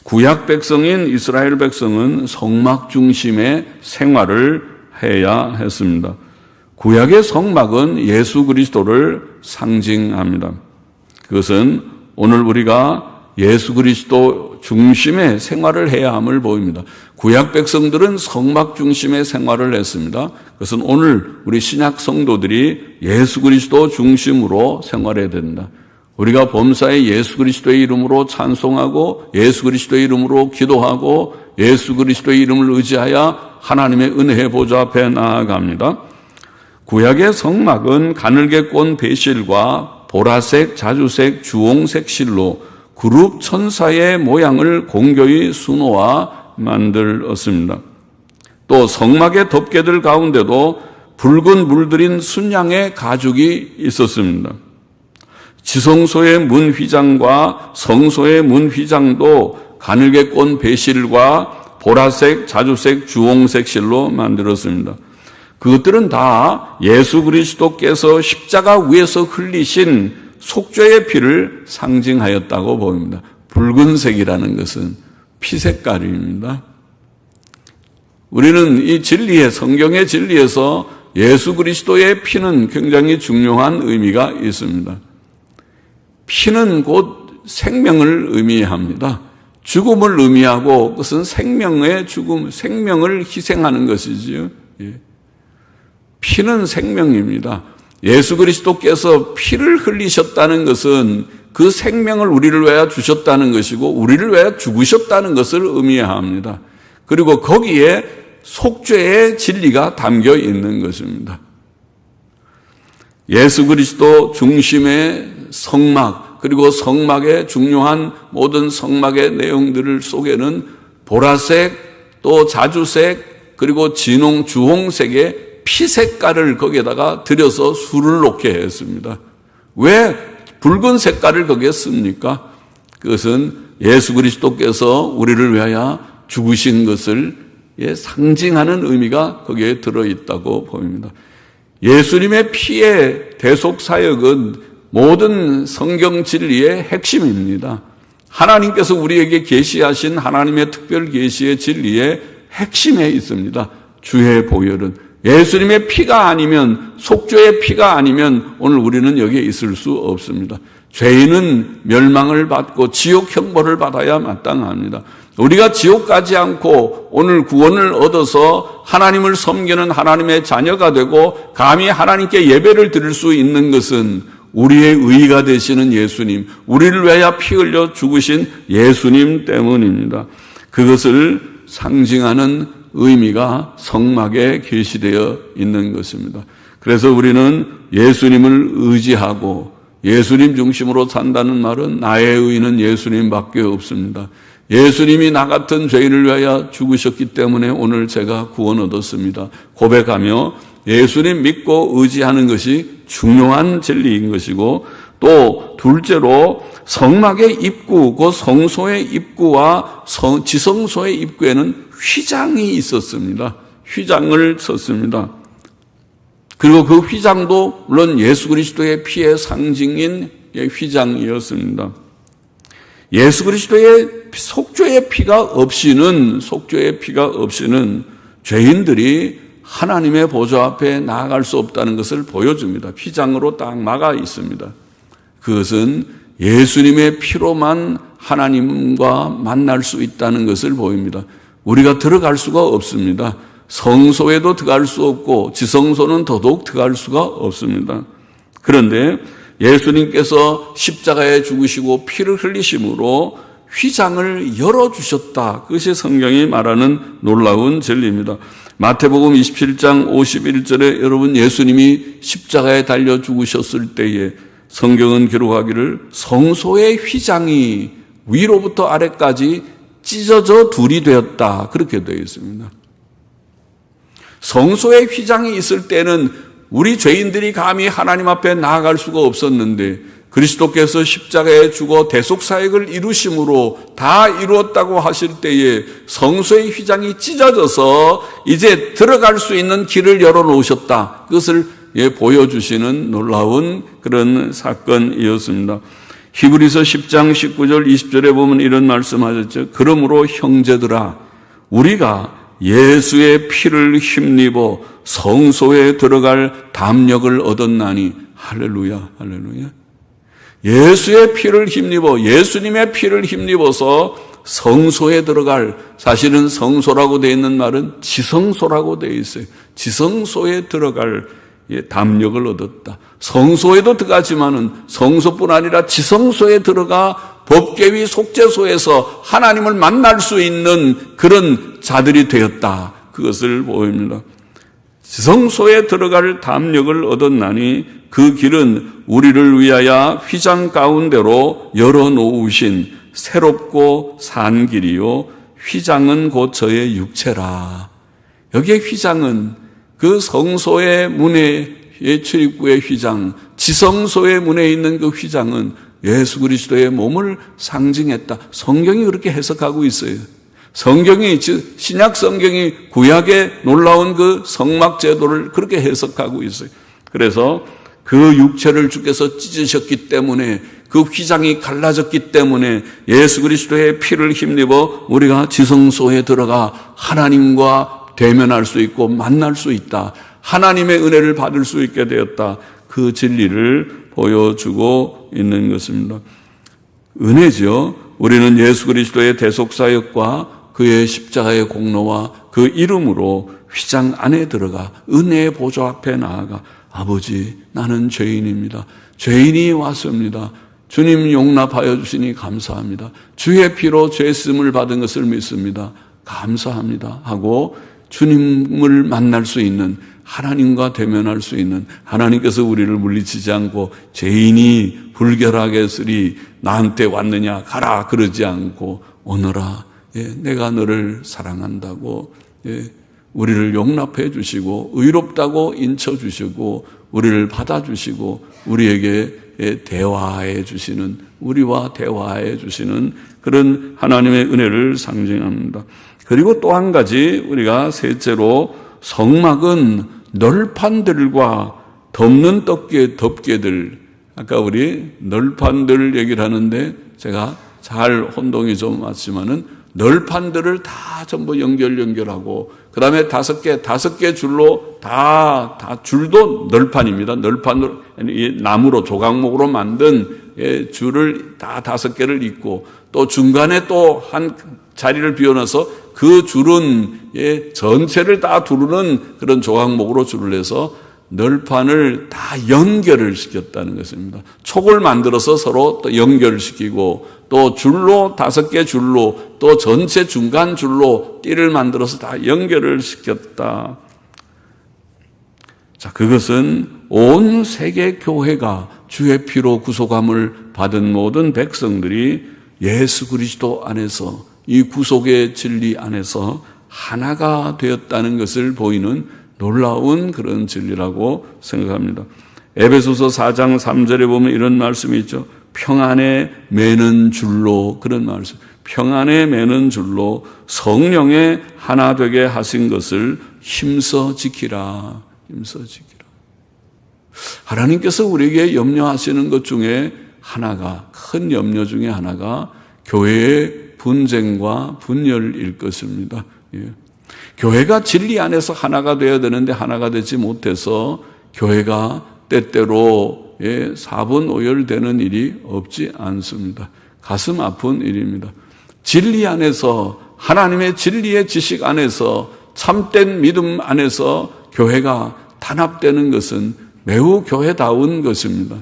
구약 백성인 이스라엘 백성은 성막 중심의 생활을 해야 했습니다. 구약의 성막은 예수 그리스도를 상징합니다. 그것은 오늘 우리가 예수 그리스도 중심의 생활을 해야 함을 보입니다. 구약 백성들은 성막 중심의 생활을 했습니다. 그것은 오늘 우리 신약 성도들이 예수 그리스도 중심으로 생활해야 된다. 우리가 범사에 예수 그리스도의 이름으로 찬송하고, 예수 그리스도의 이름으로 기도하고, 예수 그리스도의 이름을 의지하여 하나님의 은혜의 보좌 앞에 나아갑니다. 구약의 성막은 가늘게 꼰 배실과 보라색, 자주색, 주홍색 실로 그룹 천사의 모양을 공교히 수놓아 만들었습니다. 또 성막의 덮개들 가운데도 붉은 물들인 순양의 가죽이 있었습니다. 지성소의 문 휘장과 성소의 문 휘장도 가늘게 꼰 배실과 보라색, 자주색, 주홍색 실로 만들었습니다. 그것들은 다 예수 그리스도께서 십자가 위에서 흘리신 속죄의 피를 상징하였다고 보입니다. 붉은색이라는 것은 피 색깔입니다. 우리는 이 진리의 성경의 진리에서 예수 그리스도의 피는 굉장히 중요한 의미가 있습니다. 피는 곧 생명을 의미합니다. 죽음을 의미하고 그것은 생명의 죽음, 생명을 희생하는 것이지요. 피는 생명입니다. 예수 그리스도께서 피를 흘리셨다는 것은 그 생명을 우리를 위하여 주셨다는 것이고 우리를 위하여 죽으셨다는 것을 의미합니다. 그리고 거기에 속죄의 진리가 담겨 있는 것입니다. 예수 그리스도 중심의 성막, 그리고 성막의 중요한 모든 성막의 내용들 속에는 보라색, 또 자주색, 그리고 진홍, 주홍색의 피 색깔을 거기에다가 들여서 술을 놓게 했습니다. 왜 붉은 색깔을 거기에 씁니까? 그것은 예수 그리스도께서 우리를 위하여 죽으신 것을 상징하는 의미가 거기에 들어있다고 보입니다. 예수님의 피의 대속 사역은 모든 성경 진리의 핵심입니다. 하나님께서 우리에게 계시하신 하나님의 특별 계시의 진리의 핵심에 있습니다. 주의 보혈은 예수님의 피가 아니면, 속죄의 피가 아니면 오늘 우리는 여기에 있을 수 없습니다. 죄인은 멸망을 받고 지옥 형벌을 받아야 마땅합니다. 우리가 지옥 가지 않고 오늘 구원을 얻어서 하나님을 섬기는 하나님의 자녀가 되고 감히 하나님께 예배를 드릴 수 있는 것은 우리의 의가 되시는 예수님, 우리를 위하여 피 흘려 죽으신 예수님 때문입니다. 그것을 상징하는 의미가 성막에 계시되어 있는 것입니다. 그래서 우리는 예수님을 의지하고 예수님 중심으로 산다는 말은 나의 의는 예수님밖에 없습니다. 예수님이 나 같은 죄인을 위하여 죽으셨기 때문에 오늘 제가 구원 얻었습니다. 고백하며 예수님 믿고 의지하는 것이 중요한 진리인 것이고, 또 둘째로 성막의 입구, 그 성소의 입구와 지성소의 입구에는 휘장이 있었습니다. 휘장을 썼습니다. 그리고 그 휘장도 물론 예수 그리스도의 피의 상징인 휘장이었습니다. 예수 그리스도의 속죄의 피가 없이는 죄인들이 하나님의 보좌 앞에 나아갈 수 없다는 것을 보여줍니다. 휘장으로 딱 막아 있습니다. 그것은 예수님의 피로만 하나님과 만날 수 있다는 것을 보입니다. 우리가 들어갈 수가 없습니다. 성소에도 들어갈 수 없고 지성소는 더더욱 들어갈 수가 없습니다. 그런데 예수님께서 십자가에 죽으시고 피를 흘리심으로 휘장을 열어주셨다. 그것이 성경이 말하는 놀라운 진리입니다. 마태복음 27장 51절에 여러분 예수님이 십자가에 달려 죽으셨을 때에 성경은 기록하기를 성소의 휘장이 위로부터 아래까지 찢어져 둘이 되었다. 그렇게 되어 있습니다. 성소의 휘장이 있을 때는 우리 죄인들이 감히 하나님 앞에 나아갈 수가 없었는데 그리스도께서 십자가에 죽어 대속사역을 이루심으로 다 이루었다고 하실 때에 성소의 휘장이 찢어져서 이제 들어갈 수 있는 길을 열어놓으셨다. 그것을 보여주시는 놀라운 그런 사건이었습니다. 히브리서 10장 19절 20절에 보면 이런 말씀하셨죠. 그러므로 형제들아 우리가 예수의 피를 힘입어 성소에 들어갈 담력을 얻었나니 할렐루야 할렐루야. 예수의 피를 힘입어 예수님의 피를 힘입어서 성소에 들어갈, 사실은 성소라고 되어 있는 말은 지성소라고 되어 있어요. 지성소에 들어갈 담력을 얻었다. 성소에도 들어가지만은 성소뿐 아니라 지성소에 들어가 법궤위 속죄소에서 하나님을 만날 수 있는 그런 자들이 되었다. 그것을 보입니다. 지성소에 들어갈 담력을 얻었나니 그 길은 우리를 위하여 휘장 가운데로 열어놓으신 새롭고 산 길이요 휘장은 곧 저의 육체라. 여기에 휘장은 그 성소의 문에 출입구의 휘장, 지성소의 문에 있는 그 휘장은 예수 그리스도의 몸을 상징했다. 성경이 그렇게 해석하고 있어요. 성경이, 신약 성경이 구약의 놀라운 그 성막 제도를 그렇게 해석하고 있어요. 그래서 그 육체를 주께서 찢으셨기 때문에, 그 휘장이 갈라졌기 때문에 예수 그리스도의 피를 힘입어 우리가 지성소에 들어가 하나님과 대면할 수 있고 만날 수 있다. 하나님의 은혜를 받을 수 있게 되었다. 그 진리를 보여주고 있는 것입니다. 은혜죠. 우리는 예수 그리스도의 대속사역과 그의 십자가의 공로와 그 이름으로 휘장 안에 들어가 은혜의 보좌 앞에 나아가 아버지, 나는 죄인입니다. 죄인이 왔습니다. 주님 용납하여 주시니 감사합니다. 주의 피로 죄씀을 받은 것을 믿습니다. 감사합니다. 하고 주님을 만날 수 있는, 하나님과 대면할 수 있는, 하나님께서 우리를 물리치지 않고 죄인이 불결하게 쓰리 나한테 왔느냐 가라 그러지 않고 오너라, 내가 너를 사랑한다고 우리를 용납해 주시고 의롭다고 인쳐 주시고 우리를 받아주시고 우리에게 대화해 주시는, 우리와 대화해 주시는 그런 하나님의 은혜를 상징합니다. 그리고 또 한 가지, 우리가 셋째로 성막은 널판들과 덮는 덮개들, 아까 우리 널판들 얘기를 하는데 제가 잘 혼동이 좀 왔지만은 널판들을 다 전부 연결하고 그 다음에 다섯 개 줄로 다 줄도 널판입니다. 널판으로, 이 나무로 조각목으로 만든 줄을 다 5개를 잇고 또 중간에 또 한 자리를 비워놔서 그 줄은 전체를 다 두르는 그런 조각목으로 줄을 해서 널판을 다 연결을 시켰다는 것입니다. 촉을 만들어서 서로 또 연결을 시키고 또 줄로 5개 줄로 또 전체 중간 줄로 띠를 만들어서 다 연결을 시켰다. 자, 그것은 온 세계 교회가 주의 피로 구속함을 받은 모든 백성들이 예수 그리스도 안에서 이 구속의 진리 안에서 하나가 되었다는 것을 보이는 놀라운 그런 진리라고 생각합니다. 에베소서 4장 3절에 보면 이런 말씀이 있죠. 평안에 매는 줄로, 그런 말씀. 평안에 매는 줄로 성령의 하나 되게 하신 것을 힘써 지키라. 힘써 지키라. 하나님께서 우리에게 염려하시는 것 중에 하나가, 큰 염려 중에 하나가 교회의 분쟁과 분열일 것입니다. 교회가 진리 안에서 하나가 되어야 되는데 하나가 되지 못해서 교회가 때때로 사분오열되는 일이 없지 않습니다. 가슴 아픈 일입니다. 진리 안에서, 하나님의 진리의 지식 안에서, 참된 믿음 안에서 교회가 단합되는 것은 매우 교회다운 것입니다.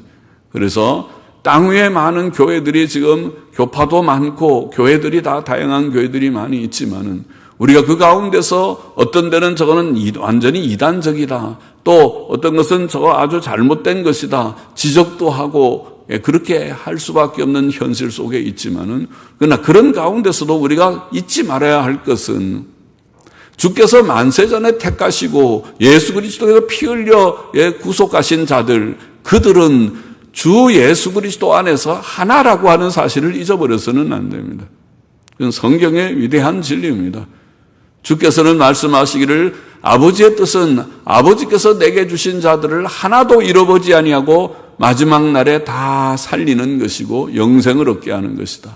그래서 땅 위에 많은 교회들이 지금 교파도 많고 교회들이 다 다양한 교회들이 많이 있지만은 우리가 그 가운데서 어떤 데는 저거는 완전히 이단적이다, 또 어떤 것은 저거 아주 잘못된 것이다 지적도 하고 그렇게 할 수밖에 없는 현실 속에 있지만은, 그러나 그런 가운데서도 우리가 잊지 말아야 할 것은 주께서 만세전에 택하시고 예수 그리스도에서 피 흘려 구속하신 자들, 그들은 주 예수 그리스도 안에서 하나라고 하는 사실을 잊어버려서는 안 됩니다. 그건 성경의 위대한 진리입니다. 주께서는 말씀하시기를 아버지의 뜻은 아버지께서 내게 주신 자들을 하나도 잃어보지 아니하고 마지막 날에 다 살리는 것이고 영생을 얻게 하는 것이다.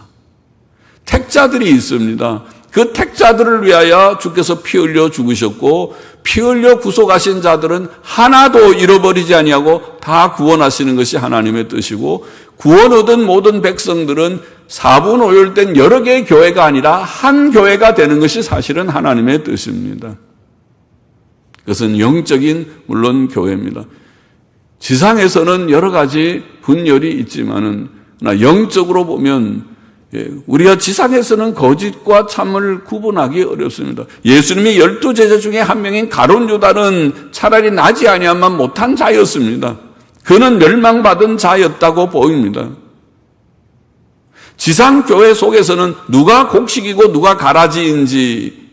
택자들이 있습니다. 그 택자들을 위하여 주께서 피 흘려 죽으셨고 피 흘려 구속하신 자들은 하나도 잃어버리지 아니하고 다 구원하시는 것이 하나님의 뜻이고, 구원 얻은 모든 백성들은 사분오열된 여러 개의 교회가 아니라 한 교회가 되는 것이 사실은 하나님의 뜻입니다. 그것은 영적인 물론 교회입니다. 지상에서는 여러 가지 분열이 있지만은 영적으로 보면 우리가 지상에서는 거짓과 참을 구분하기 어렵습니다. 예수님이 12제자 중에 한 명인 가룟 유다는 차라리 나지 아니하면 못한 자였습니다. 그는 멸망받은 자였다고 보입니다. 지상교회 속에서는 누가 곡식이고 누가 가라지인지,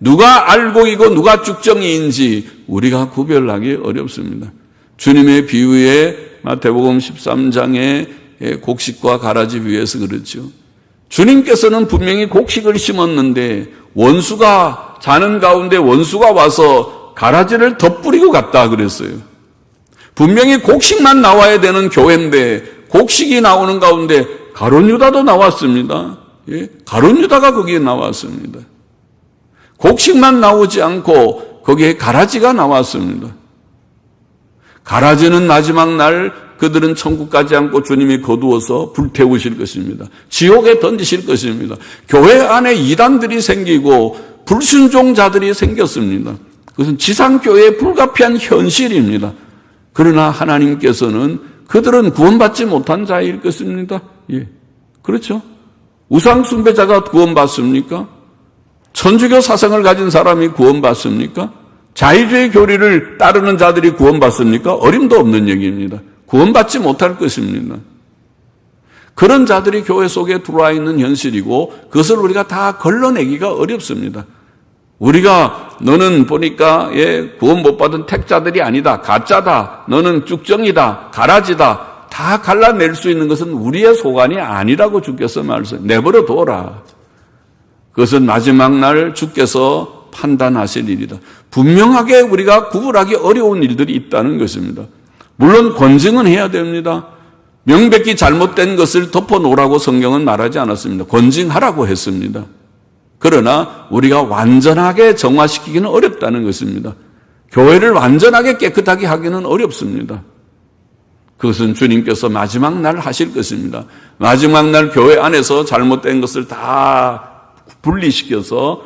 누가 알곡이고 누가 쭉정이인지 우리가 구별하기 어렵습니다. 주님의 비유에 마태복음 13장의 곡식과 가라지 비유에서 그렇죠. 주님께서는 분명히 곡식을 심었는데 원수가 자는 가운데 원수가 와서 가라지를 덧뿌리고 갔다 그랬어요. 분명히 곡식만 나와야 되는 교회인데 곡식이 나오는 가운데 가룟 유다도 나왔습니다. 예? 가룟 유다가 거기에 나왔습니다. 곡식만 나오지 않고 거기에 가라지가 나왔습니다. 가라지는 마지막 날 그들은 천국 가지 않고 주님이 거두어서 불태우실 것입니다. 지옥에 던지실 것입니다. 교회 안에 이단들이 생기고 불순종자들이 생겼습니다. 그것은 지상교회의 불가피한 현실입니다. 그러나 하나님께서는 그들은 구원받지 못한 자일 것입니다. 예. 그렇죠? 우상숭배자가 구원받습니까? 천주교 사상을 가진 사람이 구원받습니까? 자유주의 교리를 따르는 자들이 구원받습니까? 어림도 없는 얘기입니다. 구원받지 못할 것입니다. 그런 자들이 교회 속에 들어와 있는 현실이고 그것을 우리가 다 걸러내기가 어렵습니다. 우리가 너는 보니까 구원 못 받은 택자들이 아니다. 가짜다. 너는 쭉정이다. 가라지다. 다 갈라낼 수 있는 것은 우리의 소관이 아니라고 주께서 말씀하세요. 내버려 둬라. 그것은 마지막 날 주께서 판단하실 일이다. 분명하게 우리가 구분하기 어려운 일들이 있다는 것입니다. 물론 권징은 해야 됩니다. 명백히 잘못된 것을 덮어놓으라고 성경은 말하지 않았습니다. 권징하라고 했습니다. 그러나 우리가 완전하게 정화시키기는 어렵다는 것입니다. 교회를 완전하게 깨끗하게 하기는 어렵습니다. 그것은 주님께서 마지막 날 하실 것입니다. 마지막 날 교회 안에서 잘못된 것을 다 분리시켜서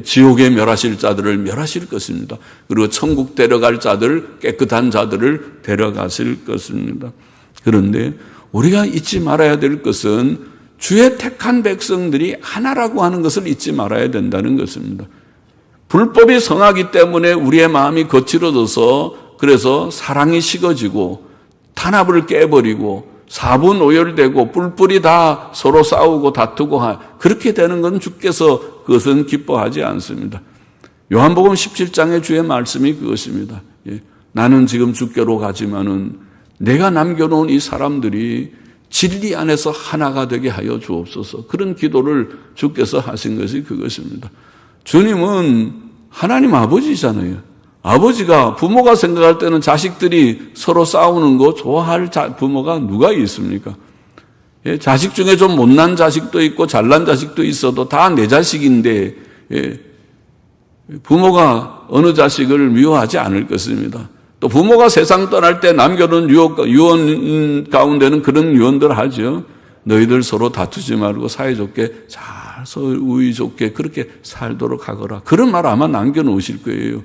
지옥에 멸하실 자들을 멸하실 것입니다. 그리고 천국 데려갈 자들, 깨끗한 자들을 데려가실 것입니다. 그런데 우리가 잊지 말아야 될 것은 주의 택한 백성들이 하나라고 하는 것을 잊지 말아야 된다는 것입니다. 불법이 성하기 때문에 우리의 마음이 거칠어져서 그래서 사랑이 식어지고 탄압을 깨버리고 사분오열되고 뿔뿔이 다 서로 싸우고 다투고 그렇게 되는 건 주께서 그것은 기뻐하지 않습니다. 요한복음 17장의 주의 말씀이 그것입니다. 나는 지금 주께로 가지만은 내가 남겨놓은 이 사람들이 진리 안에서 하나가 되게 하여 주옵소서. 그런 기도를 주께서 하신 것이 그것입니다. 주님은 하나님 아버지잖아요. 아버지가 부모가 생각할 때는 자식들이 서로 싸우는 거 좋아할 부모가 누가 있습니까? 자식 중에 좀 못난 자식도 있고 잘난 자식도 있어도 다 내 자식인데 부모가 어느 자식을 미워하지 않을 것입니다. 또 부모가 세상 떠날 때 남겨놓은 유언 가운데는 그런 유언들 하죠. 너희들 서로 다투지 말고 사이좋게 잘 우위 좋게 그렇게 살도록 하거라. 그런 말 아마 남겨놓으실 거예요.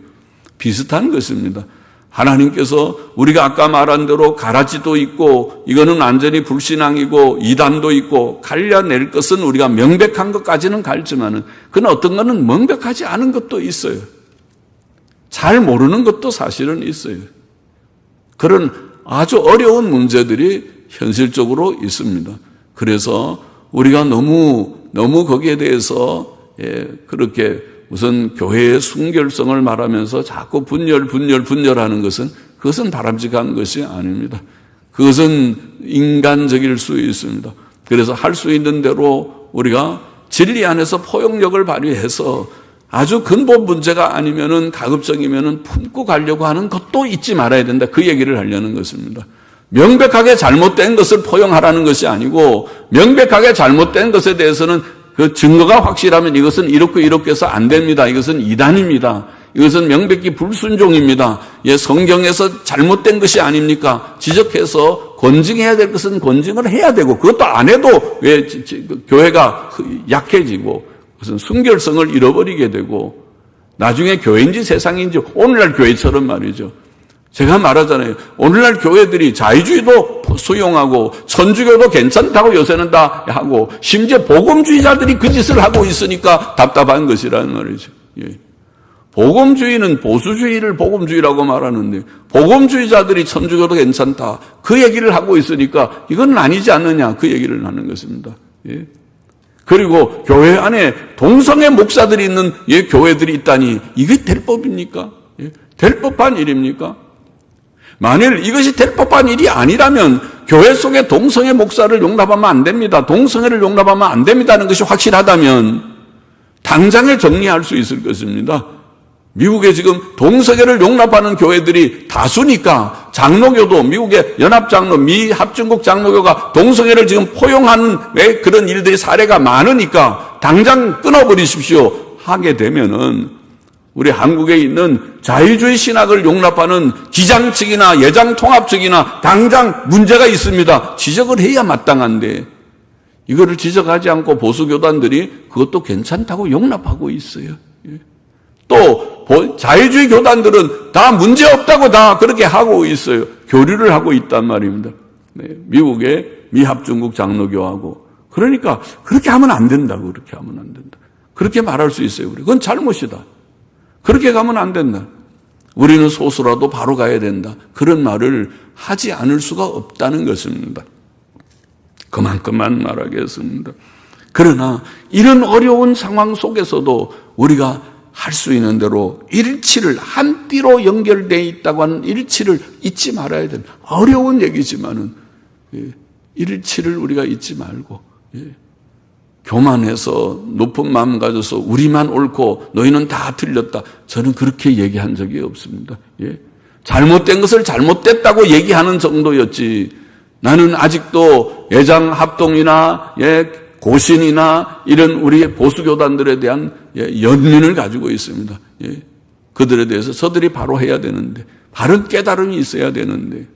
비슷한 것입니다. 하나님께서 우리가 아까 말한 대로 가라지도 있고 이거는 완전히 불신앙이고 이단도 있고 갈려낼 것은 우리가 명백한 것까지는 갈지만은 그건 어떤 거는 명백하지 않은 것도 있어요. 잘 모르는 것도 사실은 있어요. 그런 아주 어려운 문제들이 현실적으로 있습니다. 그래서 우리가 너무 거기에 대해서 그렇게 우선 교회의 순결성을 말하면서 자꾸 분열하는 것은 그것은 바람직한 것이 아닙니다. 그것은 인간적일 수 있습니다. 그래서 할 수 있는 대로 우리가 진리 안에서 포용력을 발휘해서 아주 근본 문제가 아니면은 가급적이면은 품고 가려고 하는 것도 잊지 말아야 된다. 그 얘기를 하려는 것입니다. 명백하게 잘못된 것을 포용하라는 것이 아니고 명백하게 잘못된 것에 대해서는 그 증거가 확실하면 이것은 이렇게 해서 안 됩니다. 이것은 이단입니다. 이것은 명백히 불순종입니다. 성경에서 잘못된 것이 아닙니까? 지적해서 권징해야 될 것은 권징을 해야 되고 그것도 안 해도 왜 교회가 약해지고 무슨 순결성을 잃어버리게 되고 나중에 교회인지 세상인지 오늘날 교회처럼 말이죠. 제가 말하잖아요. 오늘날 교회들이 자유주의도 수용하고 천주교도 괜찮다고 요새는 다 하고 심지어 복음주의자들이 그 짓을 하고 있으니까 답답한 것이라는 말이죠. 예. 복음주의는 보수주의를 복음주의라고 말하는데 복음주의자들이 천주교도 괜찮다. 그 얘기를 하고 있으니까 이건 아니지 않느냐. 그 얘기를 하는 것입니다. 예. 그리고 교회 안에 동성애 목사들이 있는 교회들이 있다니 이게 될 법입니까? 될 법한 일입니까? 만일 이것이 될 법한 일이 아니라면 교회 속에 동성애 목사를 용납하면 안 됩니다. 동성애를 용납하면 안 됩니다는 것이 확실하다면 당장에 정리할 수 있을 것입니다. 미국에 지금 동성애를 용납하는 교회들이 다수니까 장로교도 미국의 연합장로, 미합중국 장로교가 동성애를 지금 포용하는 그런 일들이 사례가 많으니까 당장 끊어버리십시오 하게 되면은 우리 한국에 있는 자유주의 신학을 용납하는 기장 측이나 예장 통합 측이나 당장 문제가 있습니다. 지적을 해야 마땅한데 이거를 지적하지 않고 보수 교단들이 그것도 괜찮다고 용납하고 있어요. 또 자유주의 교단들은 다 문제 없다고 다 그렇게 하고 있어요. 교류를 하고 있단 말입니다. 미국의 미합중국 장로교하고. 그러니까 그렇게 하면 안 된다고, 그렇게 하면 안 된다. 그렇게 말할 수 있어요. 그건 잘못이다. 그렇게 가면 안 된다. 우리는 소수라도 바로 가야 된다. 그런 말을 하지 않을 수가 없다는 것입니다. 그만큼만 말하겠습니다. 그러나 이런 어려운 상황 속에서도 우리가 할 수 있는 대로 일치를, 한 띠로 연결되어 있다고 하는 일치를 잊지 말아야 된다. 어려운 얘기지만은 일치를 우리가 잊지 말고 교만해서 높은 마음 가져서 우리만 옳고 너희는 다 틀렸다. 저는 그렇게 얘기한 적이 없습니다. 잘못된 것을 잘못됐다고 얘기하는 정도였지 나는 아직도 예장 합동이나 고신이나 이런 우리 보수교단들에 대한 연민을 가지고 있습니다. 그들에 대해서 저들이 바로 해야 되는데, 바른 깨달음이 있어야 되는데,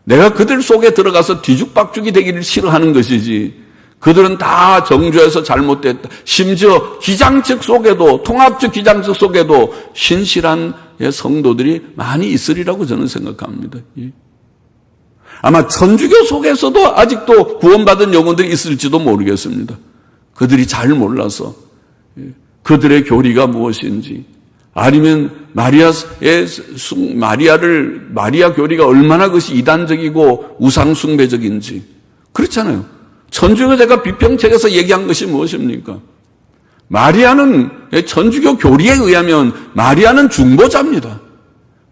내가 그들 속에 들어가서 뒤죽박죽이 되기를 싫어하는 것이지, 그들은 다 정죄해서 잘못됐다. 심지어 기장측 속에도, 통합측 기장측 속에도 신실한 성도들이 많이 있으리라고 저는 생각합니다. 아마 천주교 속에서도 아직도 구원받은 영혼들이 있을지도 모르겠습니다. 그들이 잘 몰라서 그들의 교리가 무엇인지, 아니면 마리아 교리가 얼마나 그것이 이단적이고 우상숭배적인지. 그렇잖아요. 천주교 제가 비평책에서 얘기한 것이 무엇입니까? 마리아는, 천주교 교리에 의하면 마리아는 중보자입니다.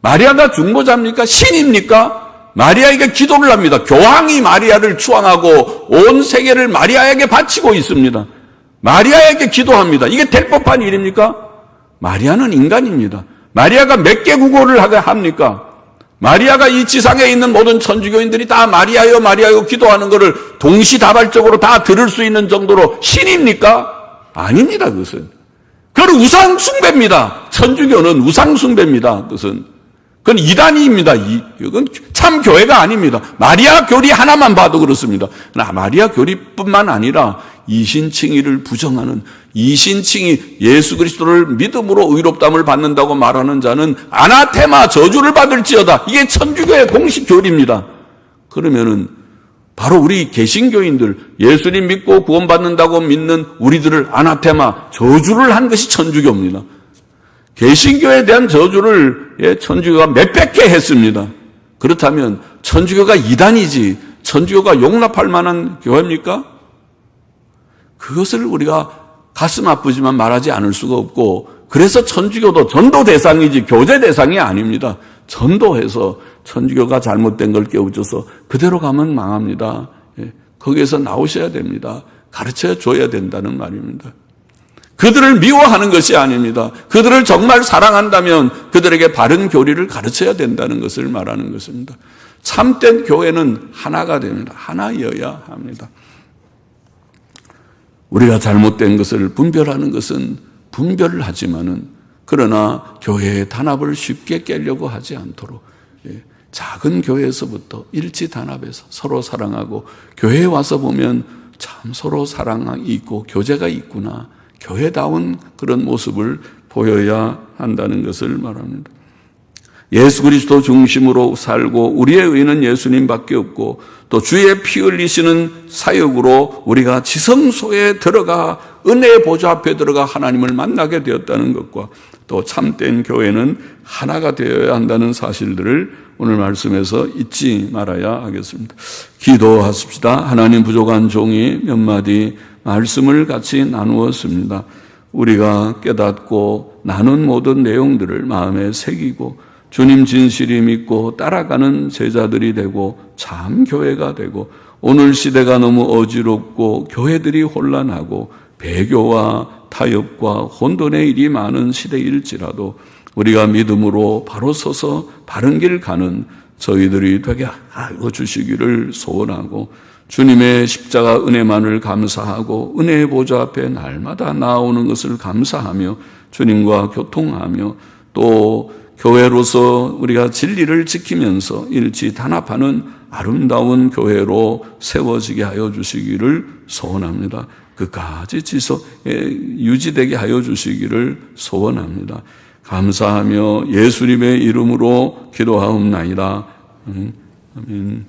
마리아가 중보자입니까? 신입니까? 마리아에게 기도를 합니다. 교황이 마리아를 추앙하고 온 세계를 마리아에게 바치고 있습니다. 마리아에게 기도합니다. 이게 될 법한 일입니까? 마리아는 인간입니다. 마리아가 몇 개 구걸을 합니까? 마리아가 이 지상에 있는 모든 천주교인들이 다 마리아여 마리아여 기도하는 것을 동시다발적으로 다 들을 수 있는 정도로 신입니까? 아닙니다. 그것은. 그건 우상숭배입니다. 천주교는 우상숭배입니다. 그건 이단입니다. 이건 참 교회가 아닙니다. 마리아 교리 하나만 봐도 그렇습니다. 마리아 교리뿐만 아니라 이신칭의를 부정하는, 이신칭의 예수 그리스도를 믿음으로 의롭다함을 받는다고 말하는 자는 아나테마, 저주를 받을지어다. 이게 천주교의 공식 교리입니다. 그러면은 바로 우리 개신교인들, 예수님 믿고 구원받는다고 믿는 우리들을 아나테마, 저주를 한 것이 천주교입니다. 개신교에 대한 저주를 천주교가 몇백 개 했습니다. 그렇다면 천주교가 이단이지 천주교가 용납할 만한 교회입니까? 그것을 우리가 가슴 아프지만 말하지 않을 수가 없고, 그래서 천주교도 전도 대상이지 교제 대상이 아닙니다. 전도해서 천주교가 잘못된 걸 깨우쳐서 그대로 가면 망합니다. 거기에서 나오셔야 됩니다. 가르쳐 줘야 된다는 말입니다. 그들을 미워하는 것이 아닙니다. 그들을 정말 사랑한다면 그들에게 바른 교리를 가르쳐야 된다는 것을 말하는 것입니다. 참된 교회는 하나가 됩니다. 하나여야 합니다. 우리가 잘못된 것을 분별하는 것은 분별을 하지만은, 그러나 교회의 단합을 쉽게 깨려고 하지 않도록 작은 교회에서부터 일치 단합해서 서로 사랑하고, 교회에 와서 보면 참 서로 사랑이 있고 교제가 있구나, 교회다운 그런 모습을 보여야 한다는 것을 말합니다. 예수 그리스도 중심으로 살고 우리의 의는 예수님밖에 없고, 또 주의 피 흘리시는 사역으로 우리가 지성소에 들어가 은혜의 보좌 앞에 들어가 하나님을 만나게 되었다는 것과, 또 참된 교회는 하나가 되어야 한다는 사실들을 오늘 말씀에서 잊지 말아야 하겠습니다. 기도하십시다. 하나님, 부족한 종이 몇 마디 말씀을 같이 나누었습니다. 우리가 깨닫고 나눈 모든 내용들을 마음에 새기고 주님 진실이 믿고 따라가는 제자들이 되고 참 교회가 되고, 오늘 시대가 너무 어지럽고 교회들이 혼란하고 배교와 타협과 혼돈의 일이 많은 시대일지라도 우리가 믿음으로 바로 서서 바른 길 가는 저희들이 되게 하여 주시기를 소원하고, 주님의 십자가 은혜만을 감사하고 은혜의 보좌 앞에 날마다 나오는 것을 감사하며 주님과 교통하며, 또 교회로서 우리가 진리를 지키면서 일치 단합하는 아름다운 교회로 세워지게 하여 주시기를 소원합니다. 끝까지 유지되게 하여 주시기를 소원합니다. 감사하며 예수님의 이름으로 기도하옵나이다. 아멘.